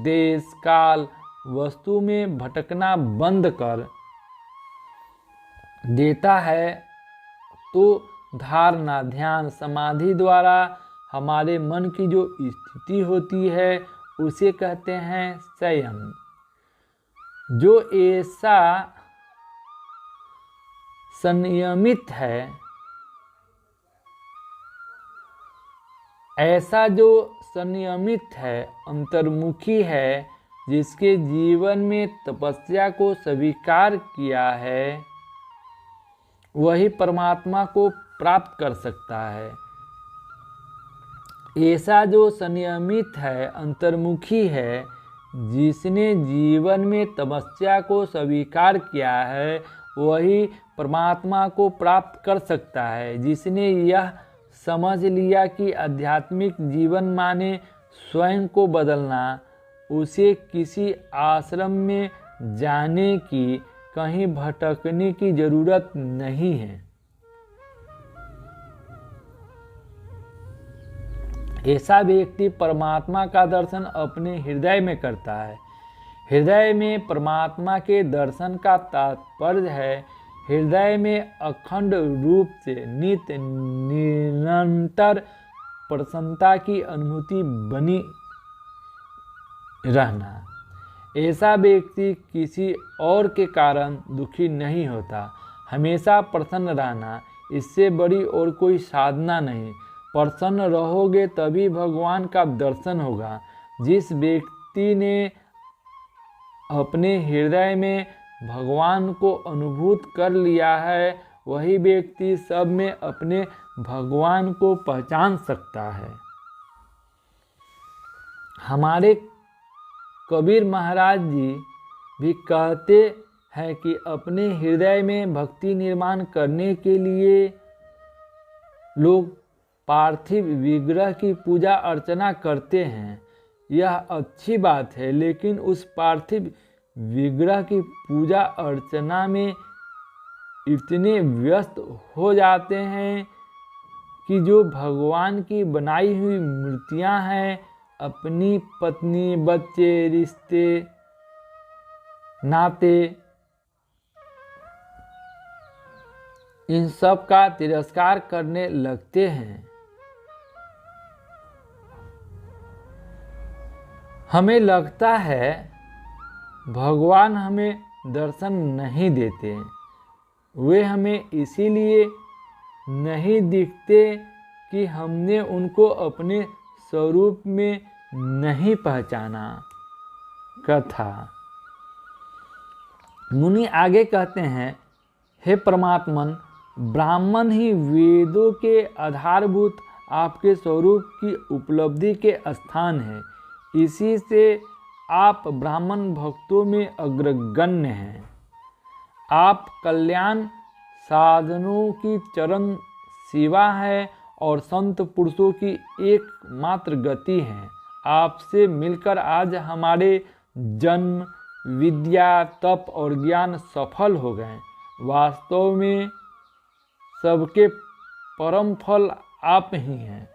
देश काल वस्तु में भटकना बंद कर देता है तो धारणा, ध्यान, समाधि द्वारा हमारे मन की जो स्थिति होती है उसे कहते हैं संयम। जो ऐसा संयमित है, ऐसा जो संयमित है, अंतर्मुखी है, जिसके जीवन में तपस्या को स्वीकार किया है, वही परमात्मा को प्राप्त कर सकता है। ऐसा जो संयमित है, अंतर्मुखी है, जिसने जीवन में तपस्या को स्वीकार किया है, वही परमात्मा को प्राप्त कर सकता है। जिसने यह समझ लिया कि आध्यात्मिक जीवन माने स्वयं को बदलना, उसे किसी आश्रम में जाने की, कहीं भटकने की जरूरत नहीं है। ऐसा व्यक्ति परमात्मा का दर्शन अपने हृदय में करता है। हृदय में परमात्मा के दर्शन का तात्पर्य है हृदय में अखंड रूप से नित्य निरंतर प्रसन्नता की अनुभूति बनी रहना। ऐसा व्यक्ति किसी और के कारण दुखी नहीं होता। हमेशा प्रसन्न रहना, इससे बड़ी और कोई साधना नहीं। प्रसन्न रहोगे तभी भगवान का दर्शन होगा। जिस व्यक्ति ने अपने हृदय में भगवान को अनुभूत कर लिया है, वही व्यक्ति सब में अपने भगवान को पहचान सकता है। हमारे कबीर महाराज जी भी कहते हैं कि अपने हृदय में भक्ति निर्माण करने के लिए लोग पार्थिव विग्रह की पूजा अर्चना करते हैं। यह अच्छी बात है, लेकिन उस पार्थिव विग्रह की पूजा अर्चना में इतने व्यस्त हो जाते हैं कि जो भगवान की बनाई हुई मूर्तियां हैं, अपनी पत्नी, बच्चे, रिश्ते, नाते, इन सब का तिरस्कार करने लगते हैं। हमें लगता है भगवान हमें दर्शन नहीं देते, वे हमें इसीलिए नहीं दिखते कि हमने उनको अपने स्वरूप में नहीं पहचाना। कथा मुनि आगे कहते हैं, हे परमात्मन, ब्राह्मण ही वेदों के आधारभूत आपके स्वरूप की उपलब्धि के स्थान है। इसी से आप ब्राह्मण भक्तों में अग्रगण्य हैं। आप कल्याण साधनों की चरण सेवा है और संत पुरुषों की एकमात्र गति है। आपसे मिलकर आज हमारे जन्म, विद्या, तप और ज्ञान सफल हो गए। वास्तव में सबके परम फल आप ही हैं।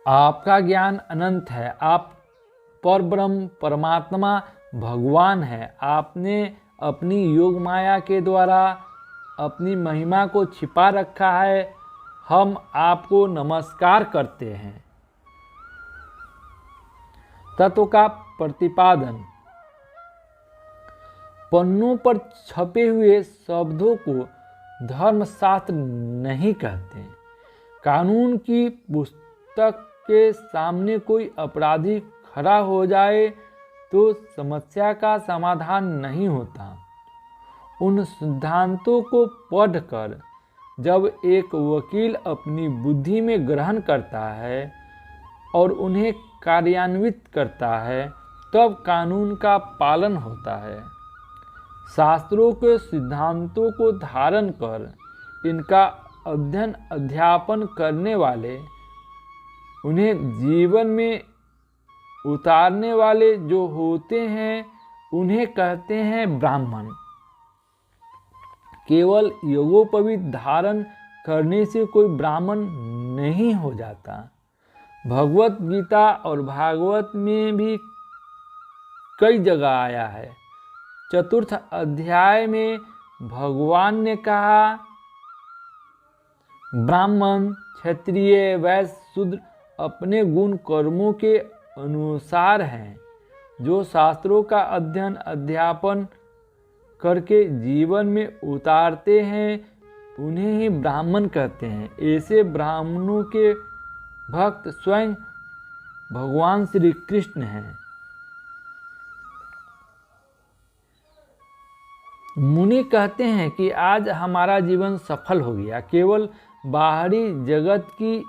आपका ज्ञान अनंत है। आप परब्रह्म परमात्मा भगवान है। आपने अपनी योग माया के द्वारा अपनी महिमा को छिपा रखा है। हम आपको नमस्कार करते हैं। तत्व का प्रतिपादन। पन्नों पर छपे हुए शब्दों को धर्मशास्त्र नहीं कहते। कानून की पुस्तक के सामने कोई अपराधी खड़ा हो जाए तो समस्या का समाधान नहीं होता। उन सिद्धांतों को पढ़कर जब एक वकील अपनी बुद्धि में ग्रहण करता है और उन्हें कार्यान्वित करता है, तब कानून का पालन होता है। शास्त्रों के सिद्धांतों को धारण कर इनका अध्ययन अध्यापन करने वाले, उन्हें जीवन में उतारने वाले जो होते हैं, उन्हें कहते हैं ब्राह्मण। केवल योगोपवीत धारण करने से कोई ब्राह्मण नहीं हो जाता। भगवत गीता और भागवत में भी कई जगह आया है। चतुर्थ अध्याय में भगवान ने कहा, ब्राह्मण, क्षत्रिय, वैश्य, शूद्र अपने गुण कर्मों के अनुसार हैं। जो शास्त्रों का अध्ययन अध्यापन करके जीवन में उतारते हैं, उन्हें ही ब्राह्मण कहते हैं। ऐसे ब्राह्मणों के भक्त स्वयं भगवान श्री कृष्ण हैं। मुनि कहते हैं कि आज हमारा जीवन सफल हो गया। केवल बाहरी जगत की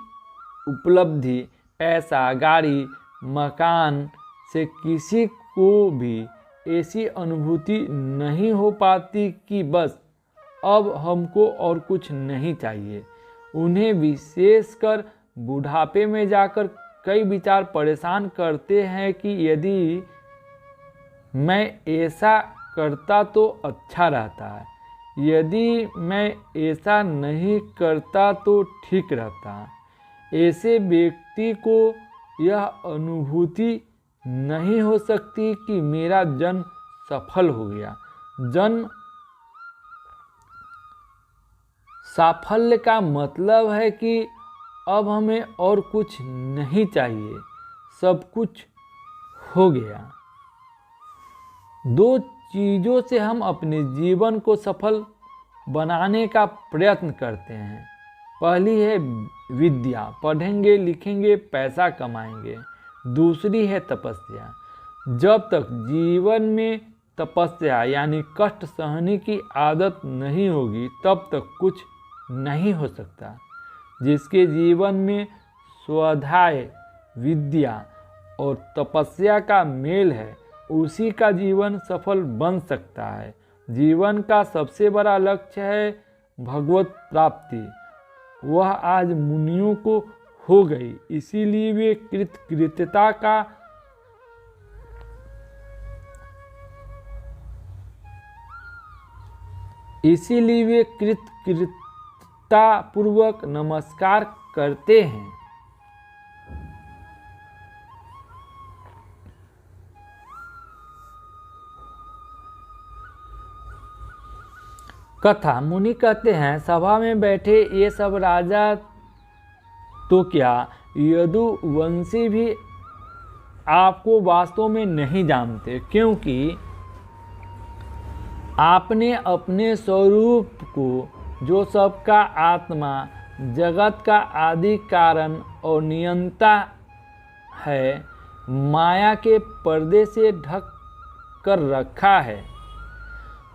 उपलब्धि, पैसा, गाड़ी, मकान से किसी को भी ऐसी अनुभूति नहीं हो पाती कि बस अब हमको और कुछ नहीं चाहिए। उन्हें विशेषकर बुढ़ापे में जाकर कई विचार परेशान करते हैं कि यदि मैं ऐसा करता तो अच्छा रहता है, यदि मैं ऐसा नहीं करता तो ठीक रहता। ऐसे व्यक्ति को यह अनुभूति नहीं हो सकती कि मेरा जन्म सफल हो गया। जन्म साफल्य का मतलब है कि अब हमें और कुछ नहीं चाहिए, सब कुछ हो गया। दो चीज़ों से हम अपने जीवन को सफल बनाने का प्रयत्न करते हैं। पहली है विद्या, पढ़ेंगे, लिखेंगे, पैसा कमाएंगे। दूसरी है तपस्या। जब तक जीवन में तपस्या यानी कष्ट सहने की आदत नहीं होगी, तब तक कुछ नहीं हो सकता। जिसके जीवन में स्वाध्याय, विद्या और तपस्या का मेल है, उसी का जीवन सफल बन सकता है। जीवन का सबसे बड़ा लक्ष्य है भगवत प्राप्ति। वह आज मुनियों को हो गई, इसीलिए वे कृतकृत्यता पूर्वक नमस्कार करते हैं। कथा। मुनि कहते हैं, सभा में बैठे ये सब राजा तो क्या, यदुवंशी भी आपको वास्तव में नहीं जानते, क्योंकि आपने अपने स्वरूप को, जो सबका आत्मा, जगत का आदि कारण और नियंता है, माया के पर्दे से ढक कर रखा है।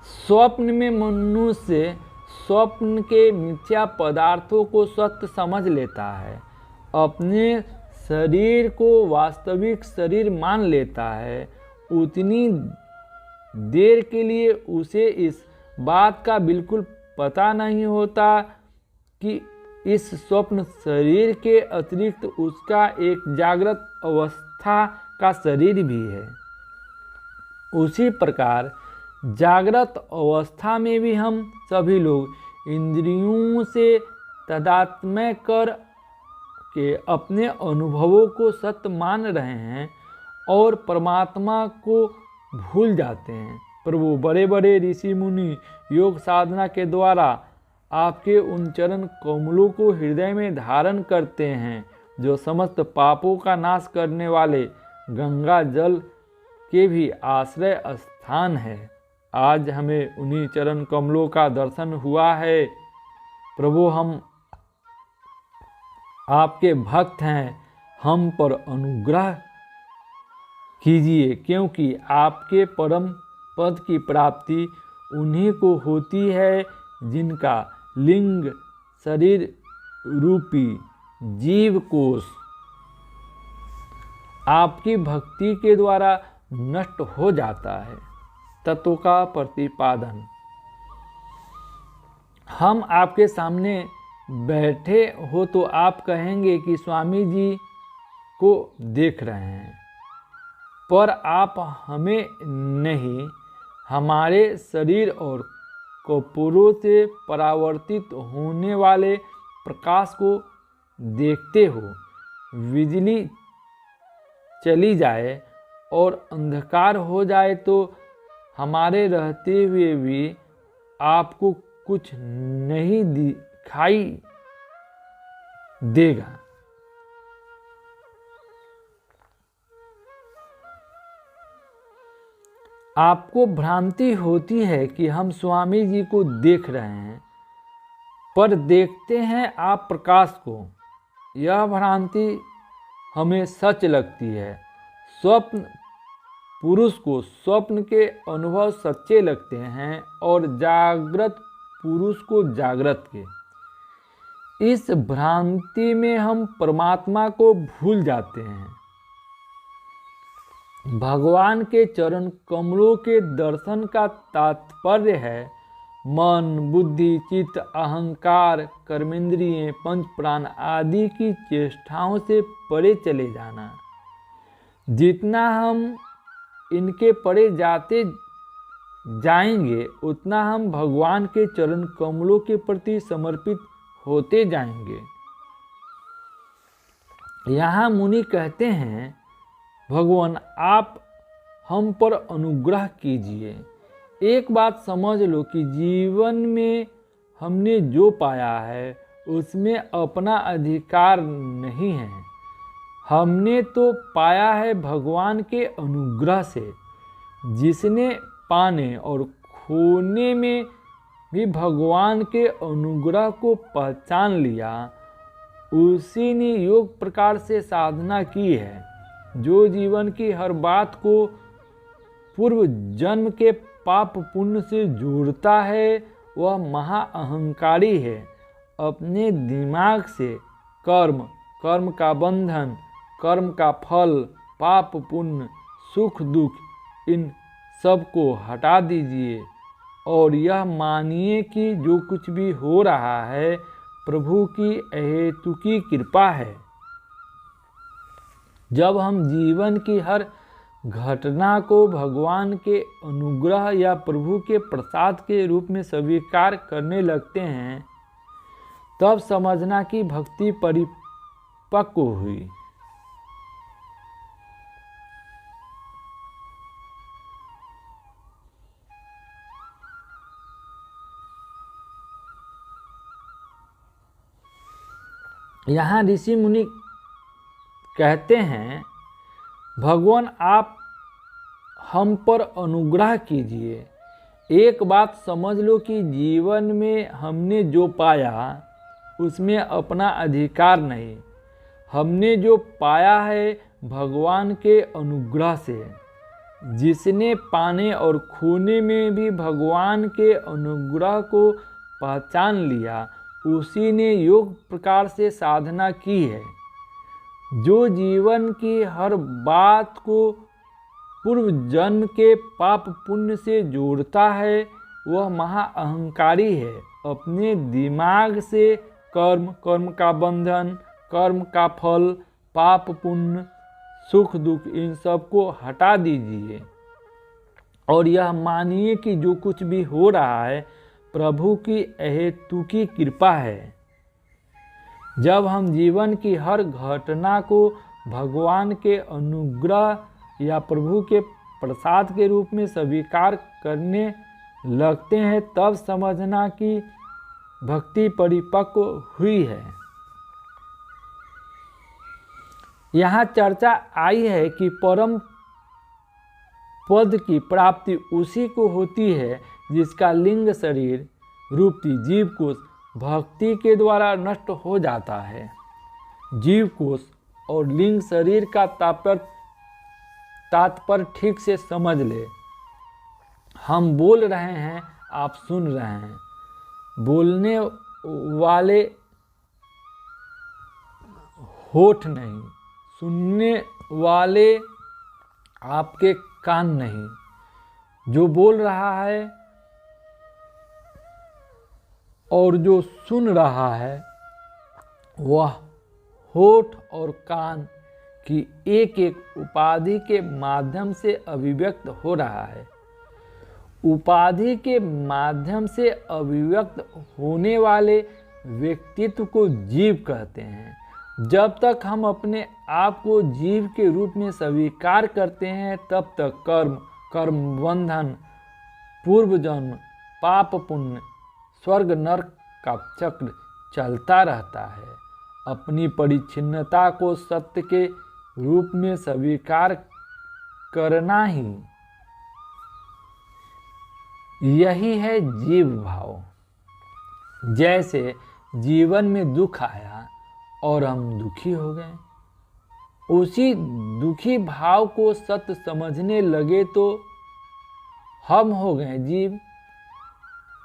स्वप्न में मनुष्य स्वप्न के मिथ्या पदार्थों को सत्य समझ लेता है, अपने शरीर को वास्तविक शरीर मान लेता है, उतनी देर के लिए उसे इस बात का बिल्कुल पता नहीं होता कि इस स्वप्न शरीर के अतिरिक्त उसका एक जागृत अवस्था का शरीर भी है। उसी प्रकार जागृत अवस्था में भी हम सभी लोग इंद्रियों से तादात्म्य कर के अपने अनुभवों को सत्य मान रहे हैं और परमात्मा को भूल जाते हैं। प्रभु बड़े बड़े ऋषि मुनि योग साधना के द्वारा आपके उन चरण कमलों को हृदय में धारण करते हैं जो समस्त पापों का नाश करने वाले गंगा जल के भी आश्रय स्थान है। आज हमें उन्हीं चरण कमलों का दर्शन हुआ है। प्रभु हम आपके भक्त हैं, हम पर अनुग्रह कीजिए, क्योंकि आपके परम पद की प्राप्ति उन्हीं को होती है जिनका लिंग शरीर रूपी जीव कोश आपकी भक्ति के द्वारा नष्ट हो जाता है। तत्व का प्रतिपादन। हम आपके सामने बैठे हो तो आप कहेंगे कि स्वामी जी को देख रहे हैं, पर आप हमें नहीं, हमारे शरीर और कपूरों से परावर्तित होने वाले प्रकाश को देखते हो। बिजली चली जाए और अंधकार हो जाए तो हमारे रहते हुए भी आपको कुछ नहीं दिखाई देगा। आपको भ्रांति होती है कि हम स्वामी जी को देख रहे हैं, पर देखते हैं आप प्रकाश को। यह भ्रांति हमें सच लगती है। स्वप्न पुरुष को स्वप्न के अनुभव सच्चे लगते हैं और जागृत पुरुष को जागृत के। इस भ्रांति में हम परमात्मा को भूल जाते हैं। भगवान के चरण कमलों के दर्शन का तात्पर्य है मन, बुद्धि, चित्त, अहंकार, कर्मेंद्रिय, पंच प्राण आदि की चेष्टाओं से परे चले जाना। जितना हम इनके परे जाते जाएंगे उतना हम भगवान के चरण कमलों के प्रति समर्पित होते जाएंगे। यहाँ मुनि कहते हैं, भगवान आप हम पर अनुग्रह कीजिए। एक बात समझ लो कि जीवन में हमने जो पाया है उसमें अपना अधिकार नहीं है। हमने तो पाया है भगवान के अनुग्रह से। जिसने पाने और खोने में भी भगवान के अनुग्रह को पहचान लिया, उसी ने योग प्रकार से साधना की है। जो जीवन की हर बात को पूर्व जन्म के पाप पुण्य से जोड़ता है वह महाअहंकारी है। अपने दिमाग से कर्म, कर्म का बंधन, कर्म का फल, पाप पुण्य, सुख दुख इन सब को हटा दीजिए और यह मानिए कि जो कुछ भी हो रहा है प्रभु की अहेतुकी कृपा है। जब हम जीवन की हर घटना को भगवान के अनुग्रह या प्रभु के प्रसाद के रूप में स्वीकार करने लगते हैं, तब समझना कि भक्ति परिपक्व हुई। यहाँ ऋषि मुनि कहते हैं, भगवान आप हम पर अनुग्रह कीजिए। एक बात समझ लो कि जीवन में हमने जो पाया उसमें अपना अधिकार नहीं। हमने जो पाया है भगवान के अनुग्रह से। जिसने पाने और खोने में भी भगवान के अनुग्रह को पहचान लिया, उसी ने योग प्रकार से साधना की है। जो जीवन की हर बात को पूर्व जन्म के पाप पुण्य से जोड़ता है वह महाअहंकारी है। अपने दिमाग से कर्म, कर्म का बंधन, कर्म का फल, पाप पुण्य, सुख दुख, इन सब को हटा दीजिए और यह मानिए कि जो कुछ भी हो रहा है प्रभु की अहेतुकी कृपा है। जब हम जीवन की हर घटना को भगवान के अनुग्रह या प्रभु के प्रसाद के रूप में स्वीकार करने लगते हैं तब समझना कि भक्ति परिपक्व हुई है। यहाँ चर्चा आई है कि परम पद की प्राप्ति उसी को होती है जिसका लिंग शरीर रूपी जीव कोश भक्ति के द्वारा नष्ट हो जाता है। जीव कोश और लिंग शरीर का तात्पर्य ठीक से समझ ले। हम बोल रहे हैं, आप सुन रहे हैं। बोलने वाले होठ नहीं, सुनने वाले आपके कान नहीं। जो बोल रहा है और जो सुन रहा है वह होठ और कान की एक एक उपाधि के माध्यम से अभिव्यक्त हो रहा है। उपाधि के माध्यम से अभिव्यक्त होने वाले व्यक्तित्व को जीव कहते हैं। जब तक हम अपने आप को जीव के रूप में स्वीकार करते हैं तब तक कर्म, कर्म बंधन, पूर्व जन्म, पाप पुण्य, स्वर्ग नरक का चक्र चलता रहता है। अपनी परिच्छिन्नता को सत्य के रूप में स्वीकार करना ही यही है जीव भाव। जैसे जीवन में दुख आया और हम दुखी हो गए, उसी दुखी भाव को सत्य समझने लगे तो हम हो गए जीव।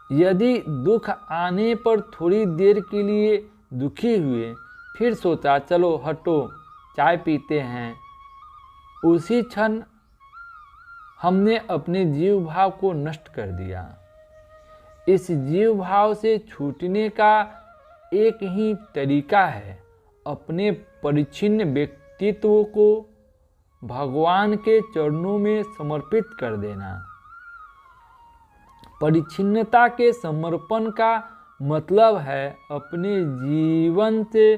यदि दुख आने पर थोड़ी देर के लिए दुखी हुए, फिर सोचा चलो हटो चाय पीते हैं, उसी क्षण हमने अपने जीव भाव को नष्ट कर दिया। इस जीव भाव से छूटने का एक ही तरीका है, अपने परिच्छिन्न व्यक्तित्व को भगवान के चरणों में समर्पित कर देना। परिच्छिन्नता के समर्पण का मतलब है अपने जीवन से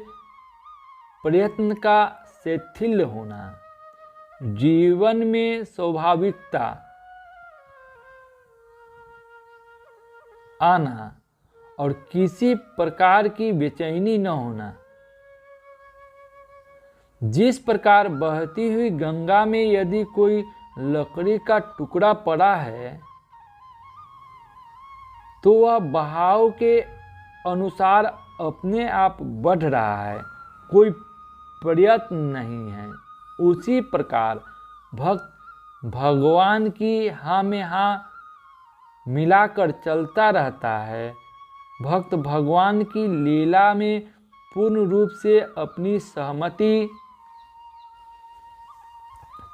प्रयत्न का शिथिल होना, जीवन में स्वाभाविकता आना और किसी प्रकार की बेचैनी न होना। जिस प्रकार बहती हुई गंगा में यदि कोई लकड़ी का टुकड़ा पड़ा है तो वह बहाव के अनुसार अपने आप बढ़ रहा है, कोई प्रयत्न नहीं है। उसी प्रकार भक्त भगवान की हाँ में हाँ मिलाकर चलता रहता है। भक्त भगवान की लीला में पूर्ण रूप से अपनी सहमति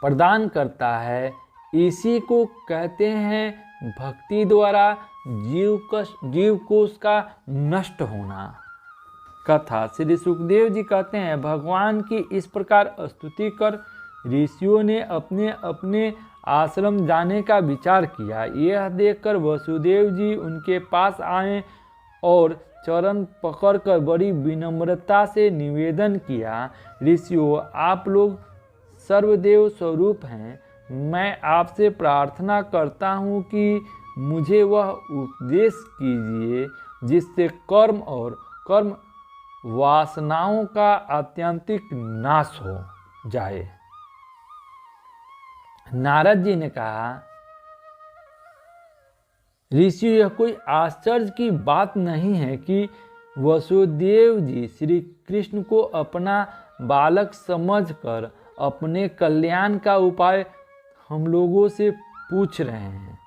प्रदान करता है। इसी को कहते हैं भक्ति द्वारा जीव कोश का नष्ट होना। कथा श्री सुखदेव जी कहते हैं, भगवान की इस प्रकार स्तुति कर ऋषियों ने अपने अपने आश्रम जाने का विचार किया। यह देखकर वसुदेव जी उनके पास आए और चरण पकड़कर बड़ी विनम्रता से निवेदन किया, ऋषियों आप लोग सर्वदेव स्वरूप हैं, मैं आपसे प्रार्थना करता हूँ कि मुझे वह उपदेश कीजिए जिससे कर्म और कर्म वासनाओं का आत्यंतिक नाश हो जाए। नारद जी ने कहा, ऋषि यह कोई आश्चर्य की बात नहीं है कि वसुदेव जी श्री कृष्ण को अपना बालक समझकर अपने कल्याण का उपाय हम लोगों से पूछ रहे हैं।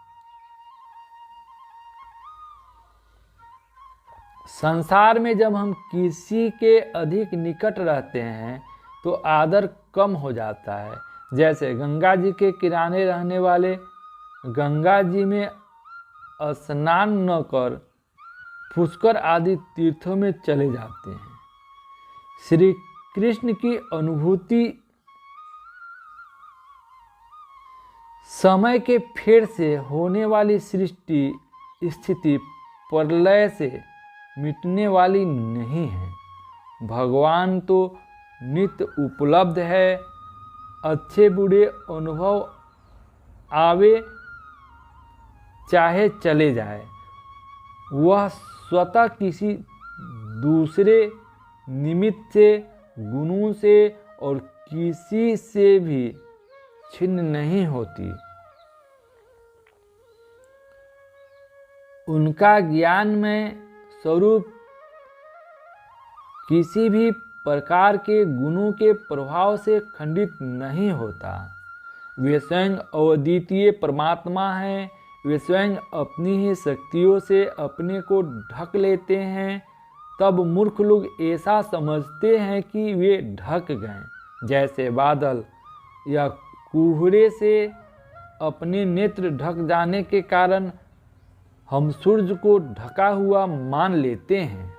संसार में जब हम किसी के अधिक निकट रहते हैं तो आदर कम हो जाता है। जैसे गंगा जी के किनारे रहने वाले गंगा जी में स्नान न कर पुष्कर आदि तीर्थों में चले जाते हैं। श्री कृष्ण की अनुभूति समय के फेर से होने वाली सृष्टि स्थिति प्रलय से मिटने वाली नहीं है। भगवान तो नित्य उपलब्ध है। अच्छे बुरे अनुभव आवे चाहे चले जाए, वह स्वतः किसी दूसरे निमित्त से, गुणों से और किसी से भी छिन्न नहीं होती। उनका ज्ञान में स्वरूप किसी भी प्रकार के गुणों के प्रभाव से खंडित नहीं होता। वे स्वयं अद्वितीय परमात्मा हैं। वे स्वयं अपनी ही शक्तियों से अपने को ढक लेते हैं। तब मूर्ख लोग ऐसा समझते हैं कि वे ढक गए, जैसे बादल या कोहरे से अपने नेत्र ढक जाने के कारण हम सूरज को ढका हुआ मान लेते हैं।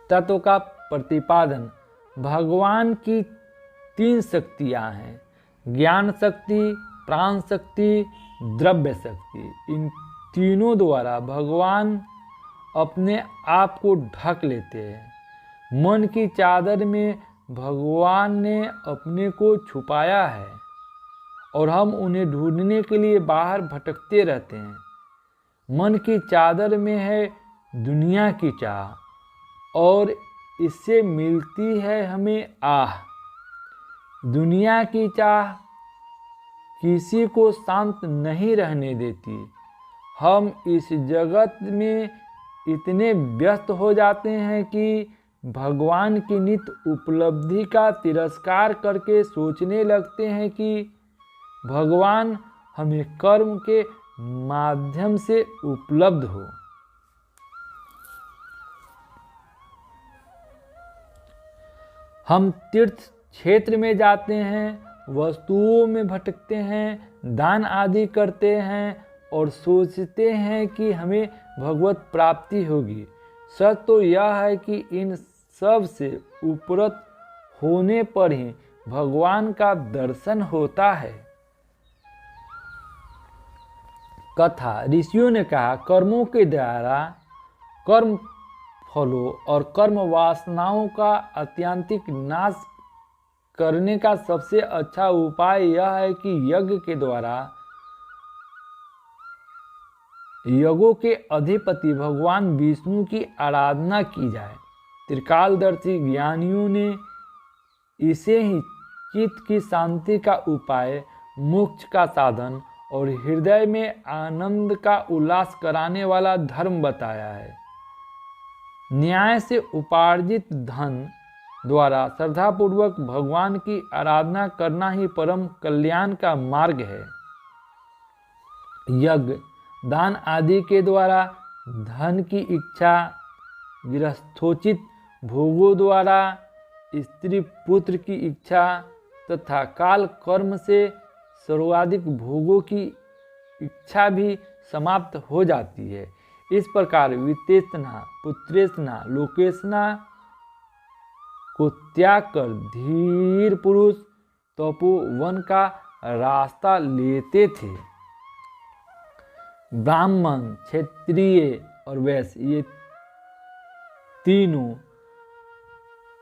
तत्व का प्रतिपादन। भगवान की 3 शक्तियां हैं, ज्ञान शक्ति, प्राण शक्ति, द्रव्य शक्ति। इन तीनों द्वारा भगवान अपने आप को ढक लेते हैं। मन की चादर में भगवान ने अपने को छुपाया है और हम उन्हें ढूंढने के लिए बाहर भटकते रहते हैं। मन की चादर में है दुनिया की चाह और इससे मिलती है हमें आह। दुनिया की चाह किसी को शांत नहीं रहने देती। हम इस जगत में इतने व्यस्त हो जाते हैं कि भगवान की नित्य उपलब्धि का तिरस्कार करके सोचने लगते हैं कि भगवान हमें कर्म के माध्यम से उपलब्ध हो। हम तीर्थ क्षेत्र में जाते हैं, वस्तुओं में भटकते हैं, दान आदि करते हैं और सोचते हैं कि हमें भगवत प्राप्ति होगी। सच तो यह है कि इन सब से उपरत होने पर ही भगवान का दर्शन होता है। कथा। ऋषियों ने कहा, कर्मों के द्वारा कर्म फलों और कर्म वासनाओं का आत्यंतिक नाश करने का सबसे अच्छा उपाय यह है कि यज्ञ के द्वारा यज्ञों के अधिपति भगवान विष्णु की आराधना की जाए। त्रिकालदर्शी ज्ञानियों ने इसे ही चित्त की शांति का उपाय, मोक्ष का साधन और हृदय में आनंद का उल्लास कराने वाला धर्म बताया है। न्याय से उपार्जित धन द्वारा श्रद्धापूर्वक भगवान की आराधना करना ही परम कल्याण का मार्ग है। यज्ञ, दान आदि के द्वारा धन की इच्छा, गृहस्थोचित भोगों द्वारा स्त्री पुत्र की इच्छा तथा काल कर्म से सर्वाधिक भोगों की इच्छा भी समाप्त हो जाती है। इस प्रकार वित्तेषणा, पुत्रेषणा, लोकेषणा को त्याग कर धीर पुरुष तपोवन का रास्ता लेते थे। ब्राह्मण, क्षत्रिय और वैश्य ये तीनों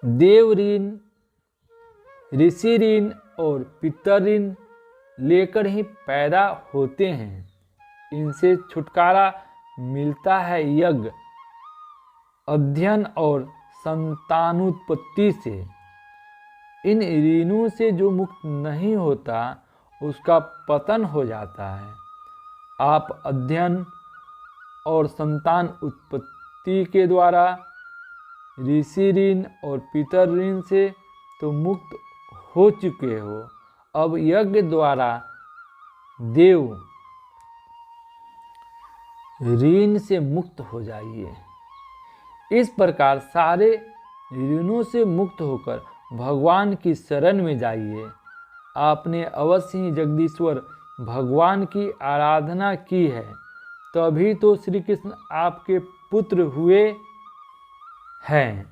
देव ऋण, ऋषि ऋण और पितर ऋण लेकर ही पैदा होते हैं। इनसे छुटकारा मिलता है यज्ञ, अध्ययन और संतानोत्पत्ति से। इन ऋणों से जो मुक्त नहीं होता उसका पतन हो जाता है। आप अध्ययन और संतान उत्पत्ति के द्वारा ऋषि ऋण और पितर ऋण से तो मुक्त हो चुके हो। अब यज्ञ द्वारा देव ऋण से मुक्त हो जाइए। इस प्रकार सारे ऋणों से मुक्त होकर भगवान की शरण में जाइए। आपने अवश्य ही जगदीश्वर भगवान की आराधना की है, तभी तो श्री कृष्ण आपके पुत्र हुए हैं।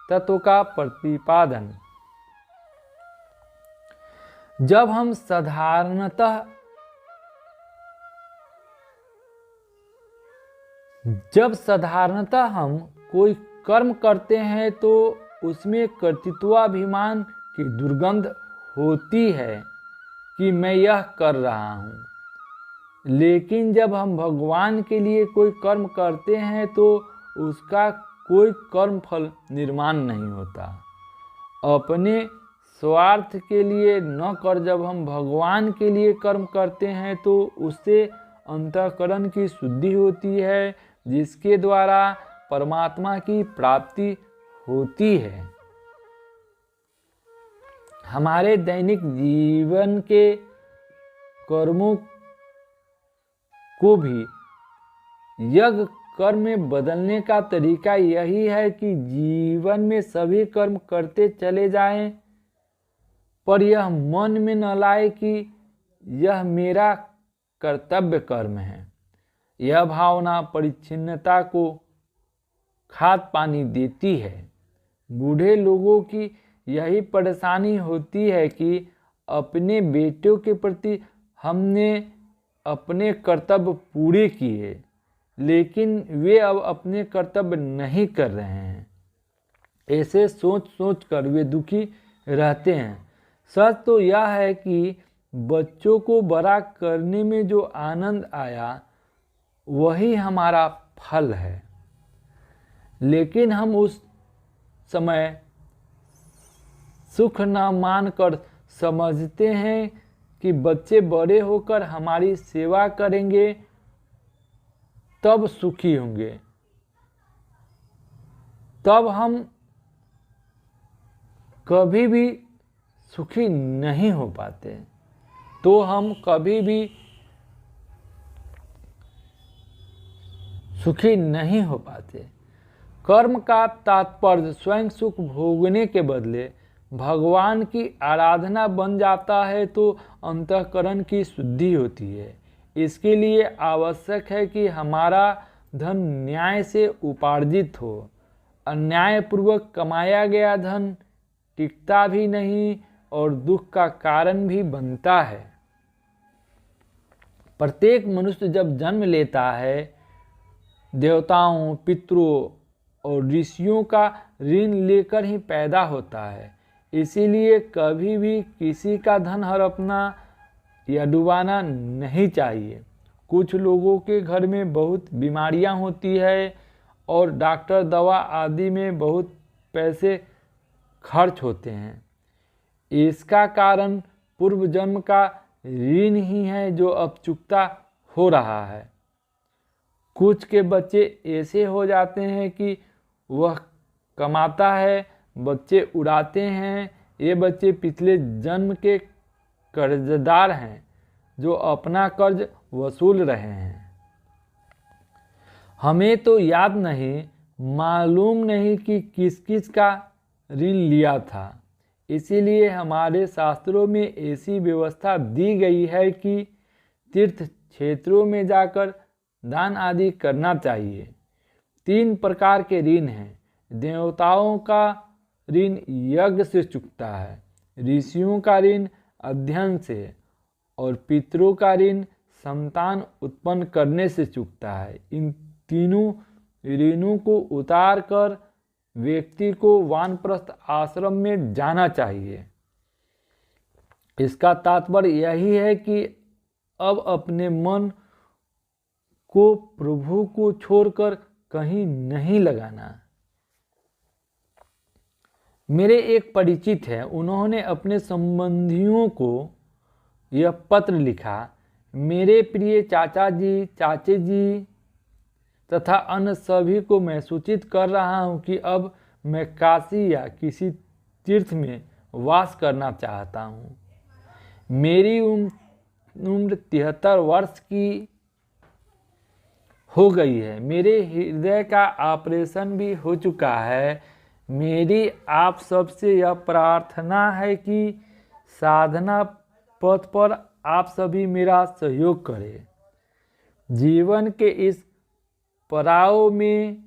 तत्व का प्रतिपादन। जब साधारणतः हम कोई कर्म करते हैं तो उसमें कर्तृत्वाभिमान की दुर्गंध होती है कि मैं यह कर रहा हूँ। लेकिन जब हम भगवान के लिए कोई कर्म करते हैं तो उसका कोई कर्म फल निर्माण नहीं होता। अपने स्वार्थ के लिए न कर जब हम भगवान के लिए कर्म करते हैं तो उससे अंतःकरण की शुद्धि होती है, जिसके द्वारा परमात्मा की प्राप्ति होती है। हमारे दैनिक जीवन के कर्मों को भी यज्ञ कर्म में बदलने का तरीका यही है कि जीवन में सभी कर्म करते चले जाएं, पर यह मन में न लाए कि यह मेरा कर्तव्य कर्म है। यह भावना परिच्छिन्नता को खाद पानी देती है। बूढ़े लोगों की यही परेशानी होती है कि अपने बेटों के प्रति हमने अपने कर्तव्य पूरे किए, लेकिन वे अब अपने कर्तव्य नहीं कर रहे हैं। ऐसे सोच सोच कर वे दुखी रहते हैं। सच तो यह है कि बच्चों को बड़ा करने में जो आनंद आया वही हमारा फल है, लेकिन हम उस समय सुख न मानकर समझते हैं कि बच्चे बड़े होकर हमारी सेवा करेंगे तब सुखी होंगे। तब हम कभी भी सुखी नहीं हो पाते। तो हम कभी भी सुखी नहीं हो पाते। कर्म का तात्पर्य स्वयं सुख भोगने के बदले भगवान की आराधना बन जाता है तो अंतःकरण की शुद्धि होती है। इसके लिए आवश्यक है कि हमारा धन न्याय से उपार्जित हो। अन्यायपूर्वक कमाया गया धन टिकता भी नहीं और दुख का कारण भी बनता है। प्रत्येक मनुष्य जब जन्म लेता है देवताओं, पितरों और ऋषियों का ऋण लेकर ही पैदा होता है। इसीलिए कभी भी किसी का धन हड़पना या डुबाना नहीं चाहिए। कुछ लोगों के घर में बहुत बीमारियां होती है और डॉक्टर दवा आदि में बहुत पैसे खर्च होते हैं। इसका कारण पूर्व जन्म का ऋण ही है जो अब चुकता हो रहा है। कुछ के बच्चे ऐसे हो जाते हैं कि वह कमाता है, बच्चे उड़ाते हैं। ये बच्चे पिछले जन्म के कर्जदार हैं जो अपना कर्ज वसूल रहे हैं। हमें तो याद नहीं, मालूम नहीं कि किस किस का ऋण लिया था। इसीलिए हमारे शास्त्रों में ऐसी व्यवस्था दी गई है कि तीर्थ क्षेत्रों में जाकर दान आदि करना चाहिए। 3 प्रकार के ऋण हैं। देवताओं का ऋण यज्ञ से चुकता है, ऋषियों का ऋण अध्ययन से और पितरों का ऋण संतान उत्पन्न करने से चुकता है। इन तीनों ऋणों को उतार कर व्यक्ति को वानप्रस्थ आश्रम में जाना चाहिए। इसका तात्पर्य यही है कि अब अपने मन को प्रभु को छोड़कर कहीं नहीं लगाना। मेरे एक परिचित हैं, उन्होंने अपने संबंधियों को यह पत्र लिखा। मेरे प्रिय चाचा जी, चाचे जी तथा अन्य सभी को मैं सूचित कर रहा हूँ कि अब मैं काशी या किसी तीर्थ में वास करना चाहता हूँ। मेरी उम्र 73 वर्ष की हो गई है। मेरे हृदय का ऑपरेशन भी हो चुका है। मेरी आप सबसे यह प्रार्थना है कि साधना पथ पर आप सभी मेरा सहयोग करें। जीवन के इस पड़ाव में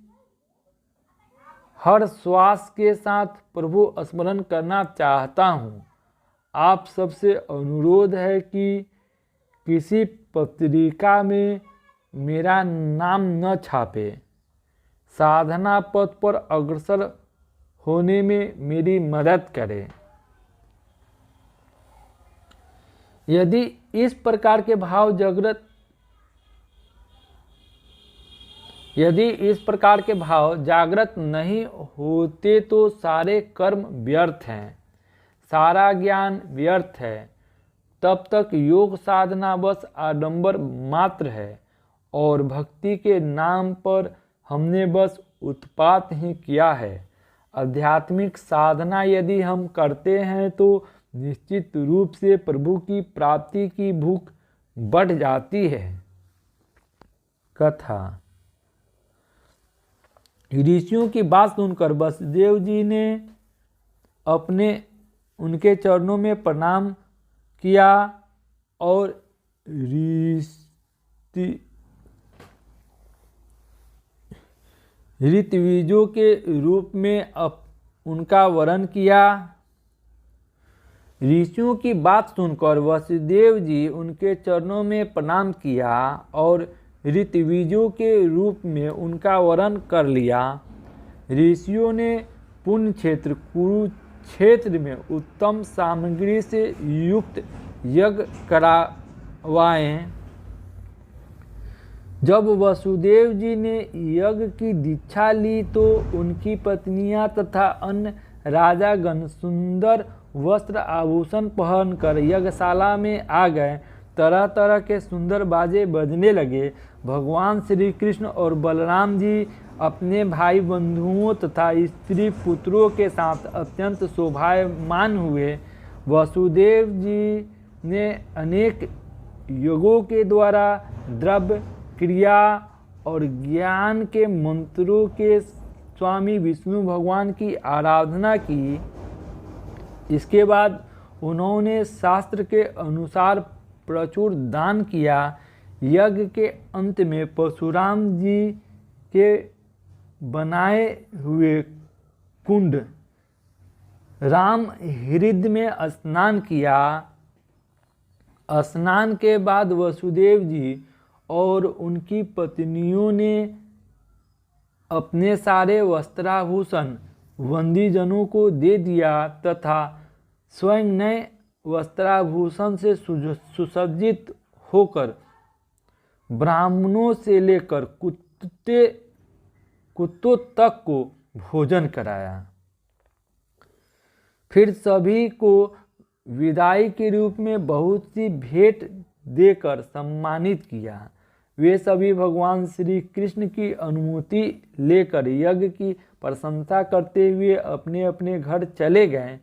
हर श्वास के साथ प्रभु स्मरण करना चाहता हूँ। आप सबसे अनुरोध है कि किसी पत्रिका में मेरा नाम न छापे। साधना पथ पर अग्रसर होने में मेरी मदद करें। यदि इस प्रकार के भाव जागृत नहीं होते तो सारे कर्म व्यर्थ हैं, सारा ज्ञान व्यर्थ है। तब तक योग साधना बस आडंबर मात्र है और भक्ति के नाम पर हमने बस उत्पात ही किया है। आध्यात्मिक साधना यदि हम करते हैं तो निश्चित रूप से प्रभु की प्राप्ति की भूख बढ़ जाती है। कथा। ऋषियों की बात सुनकर वसुदेव जी ने उनके चरणों में प्रणाम किया और ऋत्विजों के रूप में उनका वरण किया। ऋषियों की बात सुनकर वसुदेव जी उनके चरणों में प्रणाम किया और ऋत्विजों के रूप में उनका वरण कर लिया। ऋषियों ने पुण्य क्षेत्र कुरुक्षेत्र में उत्तम सामग्री से युक्त यज्ञ करावाए। जब वसुदेव जी ने यज्ञ की दीक्षा ली तो उनकी पत्नियां तथा अन्य राजागण सुंदर वस्त्र आभूषण पहनकर यज्ञशाला में आ गए। तरह तरह के सुंदर बाजे बजने लगे। भगवान श्री कृष्ण और बलराम जी अपने भाई बंधुओं तथा स्त्री पुत्रों के साथ अत्यंत शोभायमान हुए। वसुदेव जी ने अनेक योगों के द्वारा द्रव्य, क्रिया और ज्ञान के मंत्रों के स्वामी विष्णु भगवान की आराधना की। इसके बाद उन्होंने शास्त्र के अनुसार प्रचुर दान किया। यज्ञ के अंत में परशुराम जी के बनाए हुए कुंड राम हृदय में स्नान किया। स्नान के बाद वसुदेव जी और उनकी पत्नियों ने अपने सारे वस्त्राभूषण बंदीजनों को दे दिया तथा स्वयं नए वस्त्राभूषण से सुसज्जित होकर ब्राह्मणों से लेकर कुत्तों तक को भोजन कराया। फिर सभी को विदाई के रूप में बहुत सी भेंट देकर सम्मानित किया। वे सभी भगवान श्री कृष्ण की अनुमति लेकर यज्ञ की प्रशंसा करते हुए अपने अपने घर चले गए।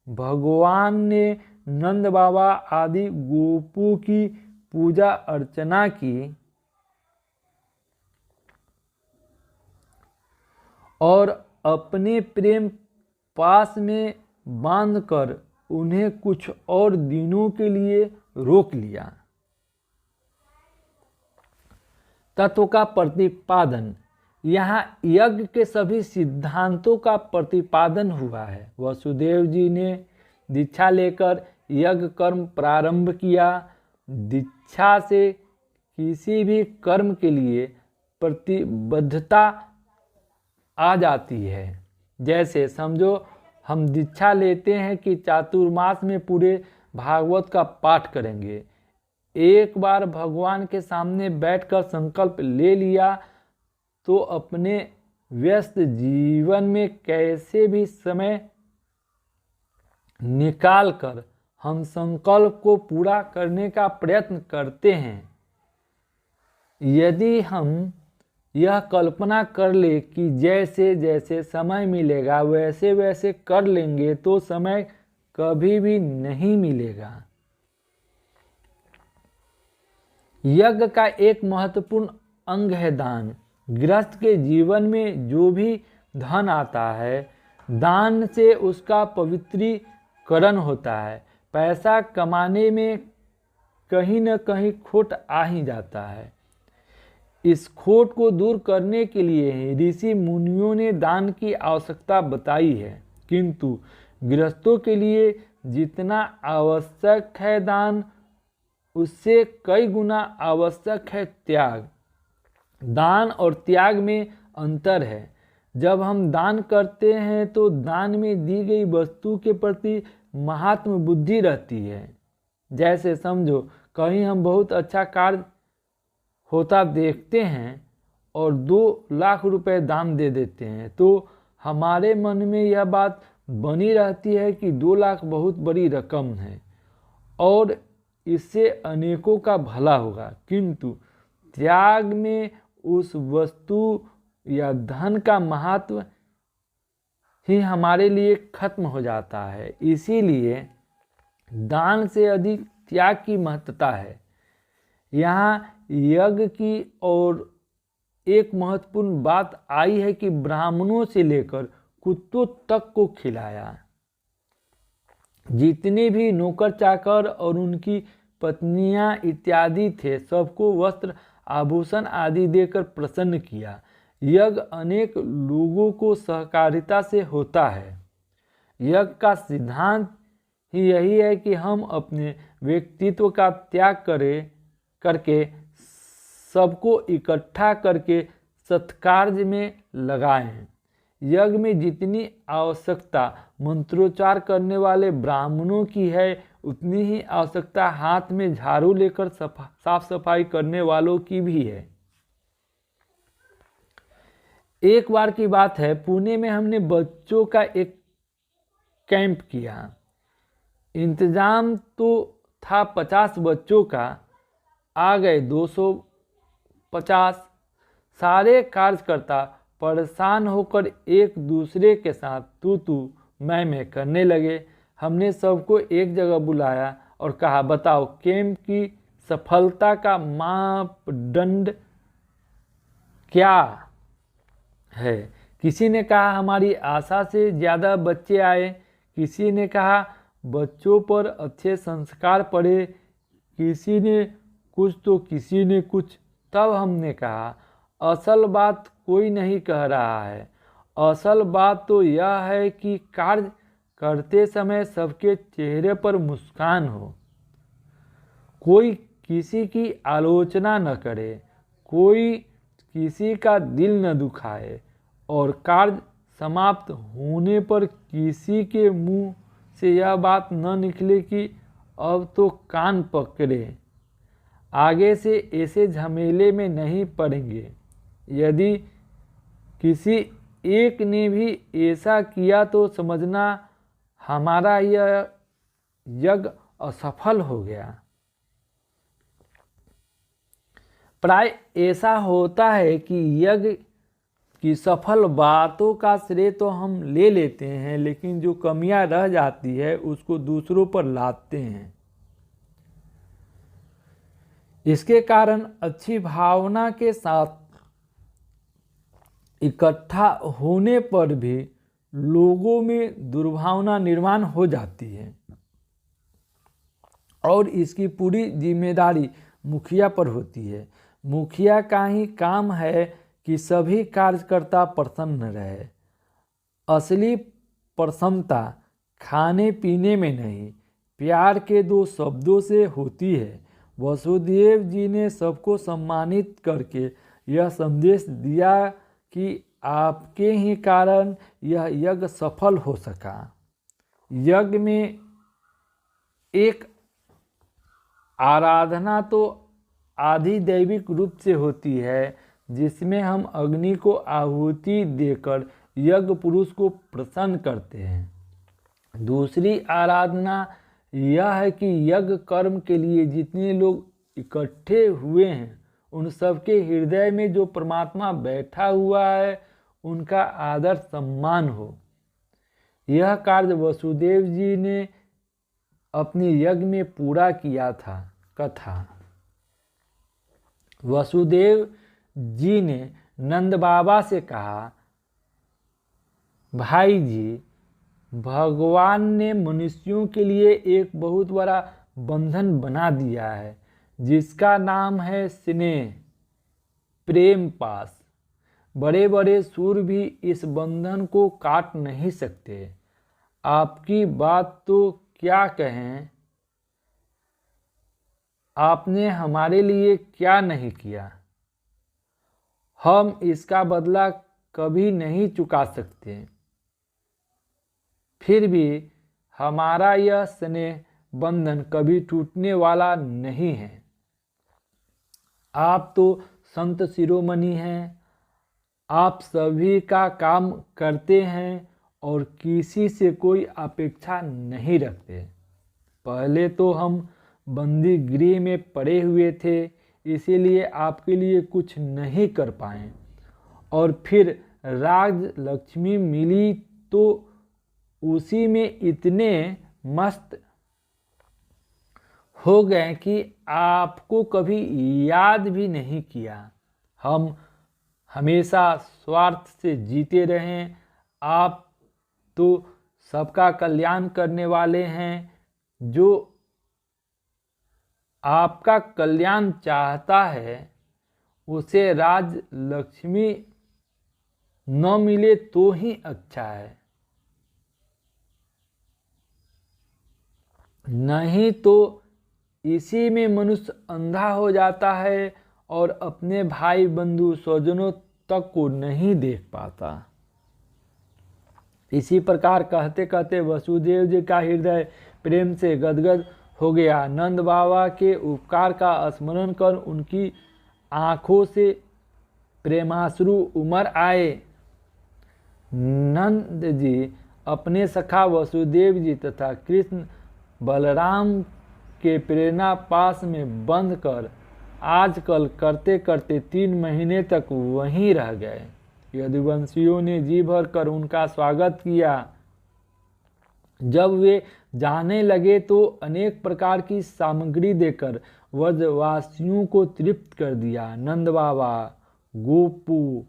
भगवान ने नंद बाबा आदि गोपों की पूजा अर्चना की और अपने प्रेम पास में बांधकर उन्हें कुछ और दिनों के लिए रोक लिया। तत्व का प्रतिपादन। यहाँ यज्ञ के सभी सिद्धांतों का प्रतिपादन हुआ है। वसुदेव जी ने दीक्षा लेकर यज्ञ कर्म प्रारंभ किया। दीक्षा से किसी भी कर्म के लिए प्रतिबद्धता आ जाती है। जैसे समझो हम दीक्षा लेते हैं कि चातुर्मास में पूरे भागवत का पाठ करेंगे। एक बार भगवान के सामने बैठकर संकल्प ले लिया तो अपने व्यस्त जीवन में कैसे भी समय निकालकर हम संकल्प को पूरा करने का प्रयत्न करते हैं। यदि हम यह कल्पना कर ले कि जैसे जैसे समय मिलेगा वैसे वैसे कर लेंगे तो समय कभी भी नहीं मिलेगा। यज्ञ का एक महत्वपूर्ण अंग है दान। गृहस्थ के जीवन में जो भी धन आता है, दान से उसका पवित्रीकरण होता है। पैसा कमाने में कहीं न कहीं खोट आ ही जाता है। इस खोट को दूर करने के लिए ही ऋषि मुनियों ने दान की आवश्यकता बताई है। किंतु गृहस्थों के लिए जितना आवश्यक है दान, उससे कई गुना आवश्यक है त्याग। दान और त्याग में अंतर है। जब हम दान करते हैं तो दान में दी गई वस्तु के प्रति महात्म बुद्धि रहती है। जैसे समझो कहीं हम बहुत अच्छा कार्य होता देखते हैं और 2 लाख रुपए दान दे देते हैं, तो हमारे मन में यह बात बनी रहती है कि 2 लाख बहुत बड़ी रकम है और इससे अनेकों का भला होगा। किंतु त्याग में उस वस्तु या धन का महत्व ही हमारे लिए खत्म हो जाता है। इसीलिए दान से अधिक त्याग की महत्ता है। यहाँ यज्ञ की और एक महत्वपूर्ण बात आई है कि ब्राह्मणों से लेकर कुत्तों तक को खिलाया। जितने भी नौकर चाकर और उनकी पत्नियां इत्यादि थे, सबको वस्त्र आभूषण आदि देकर प्रसन्न किया। यज्ञ अनेक लोगों को सहकारिता से होता है। यज्ञ का सिद्धांत ही यही है कि हम अपने व्यक्तित्व का त्याग करके सबको इकट्ठा करके सत्कार्य में लगाएं। यज्ञ में जितनी आवश्यकता मंत्रोच्चार करने वाले ब्राह्मणों की है, उतनी ही आवश्यकता हाथ में झाड़ू लेकर साफ सफाई करने वालों की भी है। एक बार की बात है, पुणे में हमने बच्चों का एक कैंप किया। इंतजाम तो था 50 बच्चों का, आ गए 250। सारे कार्यकर्ता परेशान होकर एक दूसरे के साथ तू मैं करने लगे। हमने सबको एक जगह बुलाया और कहा, बताओ कैंप की सफलता का मापदंड क्या है। किसी ने कहा हमारी आशा से ज़्यादा बच्चे आए, किसी ने कहा बच्चों पर अच्छे संस्कार पड़े, किसी ने कुछ तो किसी ने कुछ। तब हमने कहा असल बात कोई नहीं कह रहा है, असल बात तो यह है कि कार्य करते समय सबके चेहरे पर मुस्कान हो, कोई किसी की आलोचना न करे, कोई किसी का दिल न दुखाए और कार्य समाप्त होने पर किसी के मुंह से यह बात न निकले कि अब तो कान पकड़े, आगे से ऐसे झमेले में नहीं पड़ेंगे। यदि किसी एक ने भी ऐसा किया तो समझना हमारा यह यज्ञ असफल हो गया। प्राय ऐसा होता है कि यज्ञ की सफल बातों का श्रेय तो हम ले लेते हैं, लेकिन जो कमियां रह जाती है उसको दूसरों पर लादते हैं। इसके कारण अच्छी भावना के साथ इकट्ठा होने पर भी लोगों में दुर्भावना निर्माण हो जाती है और इसकी पूरी जिम्मेदारी मुखिया पर होती है। मुखिया का ही काम है कि सभी कार्यकर्ता प्रसन्न रहे। असली प्रसन्नता खाने पीने में नहीं, प्यार के 2 शब्दों से होती है। वसुदेव जी ने सबको सम्मानित करके यह संदेश दिया कि आपके ही कारण यह यज्ञ सफल हो सका। यज्ञ में एक आराधना तो आधि दैविक रूप से होती है, जिसमें हम अग्नि को आहुति देकर यज्ञ पुरुष को प्रसन्न करते हैं। दूसरी आराधना यह है कि यज्ञ कर्म के लिए जितने लोग इकट्ठे हुए हैं, उन सबके हृदय में जो परमात्मा बैठा हुआ है, उनका आदर सम्मान हो। यह कार्य वसुदेव जी ने अपने यज्ञ में पूरा किया था। कथा वसुदेव जी ने नंद बाबा से कहा, भाई जी, भगवान ने मनुष्यों के लिए एक बहुत बड़ा बंधन बना दिया है जिसका नाम है स्नेह, प्रेम पास। बड़े बड़े सूर भी इस बंधन को काट नहीं सकते। आपकी बात तो क्या कहें, आपने हमारे लिए क्या नहीं किया। हम इसका बदला कभी नहीं चुका सकते, फिर भी हमारा यह स्नेह बंधन कभी टूटने वाला नहीं है। आप तो संत शिरोमणि हैं, आप सभी का काम करते हैं और किसी से कोई अपेक्षा नहीं रखते। पहले तो हम बंदी गृह में पड़े हुए थे, इसीलिए आपके लिए कुछ नहीं कर पाए, और फिर राज लक्ष्मी मिली तो उसी में इतने मस्त हो गए कि आपको कभी याद भी नहीं किया। हम हमेशा स्वार्थ से जीते रहें। आप तो सबका कल्याण करने वाले हैं। जो आपका कल्याण चाहता है उसे राज लक्ष्मी न मिले तो ही अच्छा है, नहीं तो इसी में मनुष्य अंधा हो जाता है और अपने भाई बंधु स्वजनों तक को नहीं देख पाता। इसी प्रकार कहते कहते वसुदेव जी का हृदय प्रेम से गदगद हो गया। नंद बाबा के उपकार का स्मरण कर उनकी आंखों से प्रेमाश्रु उमड़ आए। नंद जी अपने सखा वसुदेव जी तथा कृष्ण बलराम के प्रेरणा पास में बंद कर आजकल करते करते 3 महीने तक वहीं रह गए। यदुवंशियों ने जी भर कर उनका स्वागत किया। जब वे जाने लगे तो अनेक प्रकार की सामग्री देकर व्रजवासियों को तृप्त कर दिया। नंद बाबा, गोपू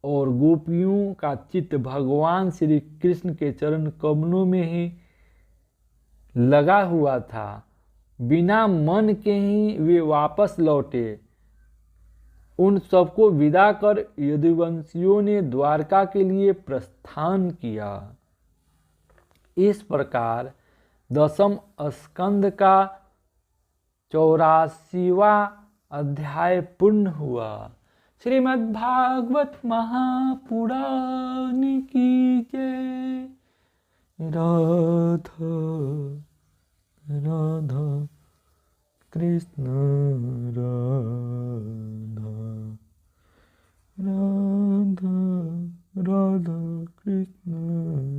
और गोपियों का चित्त भगवान श्री कृष्ण के चरण कमलों में ही लगा हुआ था। बिना मन के ही वे वापस लौटे। उन सबको विदा कर यदुवंशियों ने द्वारका के लिए प्रस्थान किया। इस प्रकार 10वें स्कंद का 84वां अध्याय पूर्ण हुआ। श्रीमद्भागवत महापुराण की जय। राधा राधा कृष्ण राधा राधा राधा कृष्ण